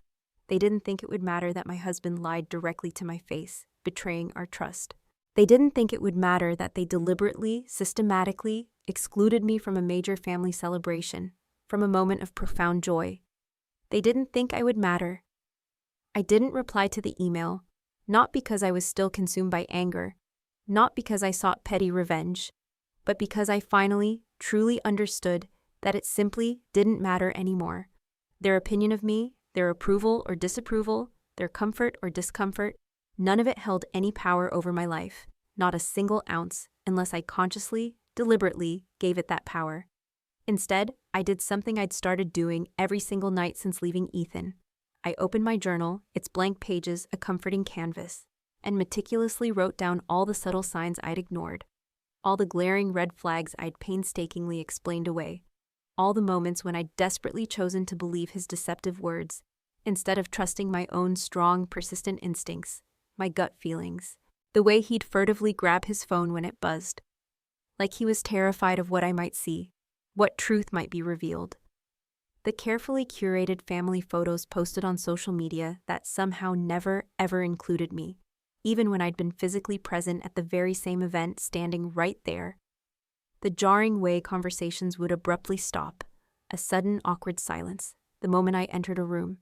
They didn't think it would matter that my husband lied directly to my face, betraying our trust. They didn't think it would matter that they deliberately, systematically excluded me from a major family celebration, from a moment of profound joy. They didn't think I would matter. I didn't reply to the email, not because I was still consumed by anger, not because I sought petty revenge, but because I finally, truly understood that it simply didn't matter anymore. Their opinion of me, their approval or disapproval, their comfort or discomfort, none of it held any power over my life, not a single ounce, unless I consciously, deliberately gave it that power. Instead, I did something I'd started doing every single night since leaving Ethan. I opened my journal, its blank pages a comforting canvas, and meticulously wrote down all the subtle signs I'd ignored, all the glaring red flags I'd painstakingly explained away, all the moments when I'd desperately chosen to believe his deceptive words, instead of trusting my own strong, persistent instincts, my gut feelings, the way he'd furtively grab his phone when it buzzed, like he was terrified of what I might see, what truth might be revealed. The carefully curated family photos posted on social media that somehow never, ever included me, even when I'd been physically present at the very same event standing right there. The jarring way conversations would abruptly stop, a sudden awkward silence, the moment I entered a room.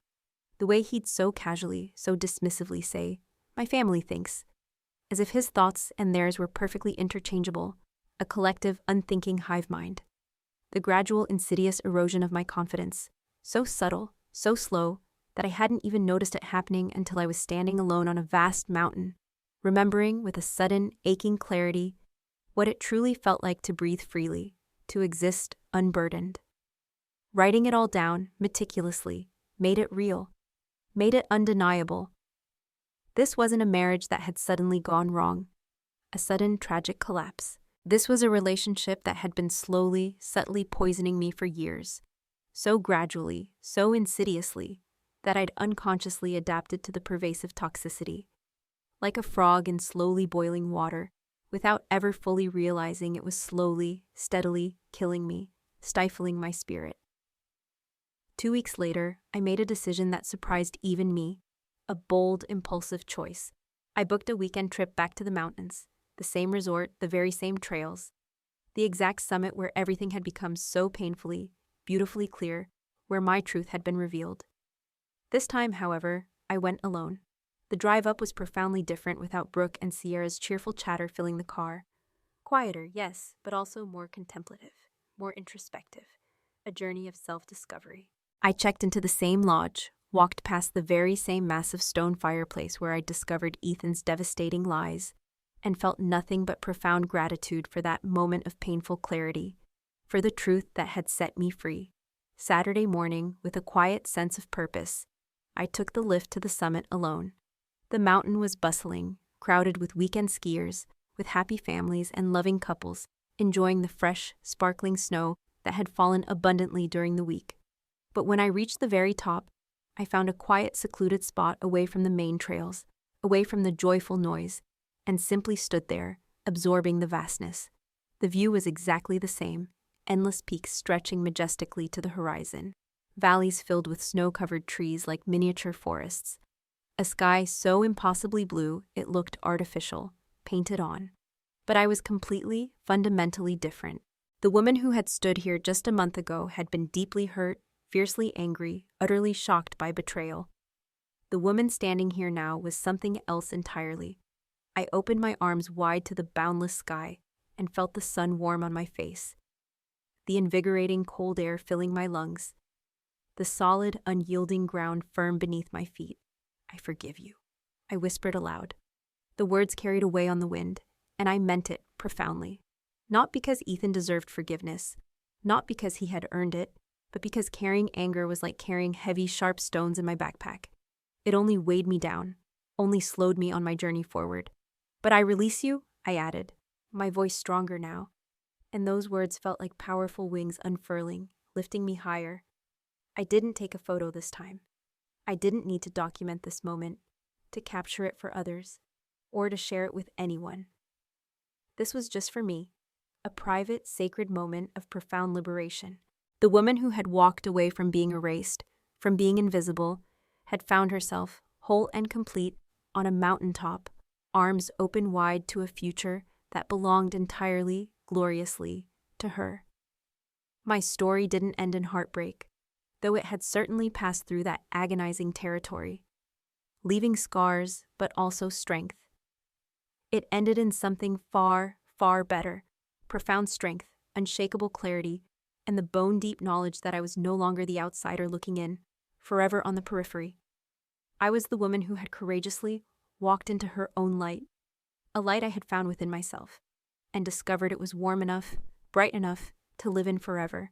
The way he'd so casually, so dismissively say, "My family thinks," as if his thoughts and theirs were perfectly interchangeable, a collective, unthinking hive mind. The gradual, insidious erosion of my confidence, so subtle, so slow, that I hadn't even noticed it happening until I was standing alone on a vast mountain, remembering with a sudden, aching clarity what it truly felt like to breathe freely, to exist unburdened. Writing it all down, meticulously, made it real, made it undeniable. This wasn't a marriage that had suddenly gone wrong, a sudden tragic collapse. This was a relationship that had been slowly, subtly poisoning me for years, so gradually, so insidiously, that I'd unconsciously adapted to the pervasive toxicity. Like a frog in slowly boiling water, without ever fully realizing it was slowly, steadily killing me, stifling my spirit. 2 weeks later, I made a decision that surprised even me, a bold, impulsive choice. I booked a weekend trip back to the mountains, the same resort, the very same trails, the exact summit where everything had become so painfully, beautifully clear, where my truth had been revealed. This time, however, I went alone. The drive up was profoundly different without Brooke and Sierra's cheerful chatter filling the car. Quieter, yes, but also more contemplative, more introspective, a journey of self-discovery. I checked into the same lodge, walked past the very same massive stone fireplace where I'd discovered Ethan's devastating lies, and felt nothing but profound gratitude for that moment of painful clarity, for the truth that had set me free. Saturday morning, with a quiet sense of purpose, I took the lift to the summit alone. The mountain was bustling, crowded with weekend skiers, with happy families and loving couples, enjoying the fresh, sparkling snow that had fallen abundantly during the week. But when I reached the very top, I found a quiet, secluded spot away from the main trails, away from the joyful noise, and simply stood there, absorbing the vastness. The view was exactly the same, endless peaks stretching majestically to the horizon, valleys filled with snow-covered trees like miniature forests, a sky so impossibly blue it looked artificial, painted on. But I was completely, fundamentally different. The woman who had stood here just a month ago had been deeply hurt, fiercely angry, utterly shocked by betrayal. The woman standing here now was something else entirely. I opened my arms wide to the boundless sky and felt the sun warm on my face, the invigorating cold air filling my lungs, the solid, unyielding ground firm beneath my feet. "I forgive you," I whispered aloud. The words carried away on the wind, and I meant it profoundly. Not because Ethan deserved forgiveness, not because he had earned it, but because carrying anger was like carrying heavy, sharp stones in my backpack. It only weighed me down, only slowed me on my journey forward. "But I release you," I added, my voice stronger now, and those words felt like powerful wings unfurling, lifting me higher. I didn't take a photo this time. I didn't need to document this moment, to capture it for others, or to share it with anyone. This was just for me, a private, sacred moment of profound liberation. The woman who had walked away from being erased, from being invisible, had found herself, whole and complete, on a mountaintop, arms open wide to a future that belonged entirely, gloriously, to her. My story didn't end in heartbreak, though it had certainly passed through that agonizing territory, leaving scars, but also strength. It ended in something far, far better, profound strength, unshakable clarity, and the bone-deep knowledge that I was no longer the outsider looking in, forever on the periphery. I was the woman who had courageously walked into her own light, a light I had found within myself, and discovered it was warm enough, bright enough to live in forever.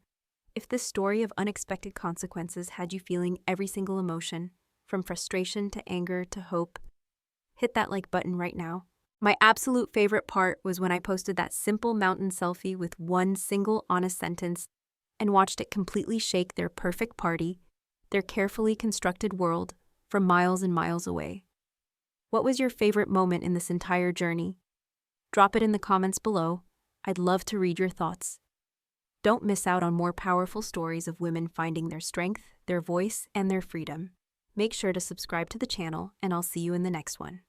If this story of unexpected consequences had you feeling every single emotion, from frustration to anger to hope, hit that like button right now. My absolute favorite part was when I posted that simple mountain selfie with one single honest sentence and watched it completely shake their perfect party, their carefully constructed world, from miles and miles away. What was your favorite moment in this entire journey? Drop it in the comments below. I'd love to read your thoughts. Don't miss out on more powerful stories of women finding their strength, their voice, and their freedom. Make sure to subscribe to the channel, and I'll see you in the next one.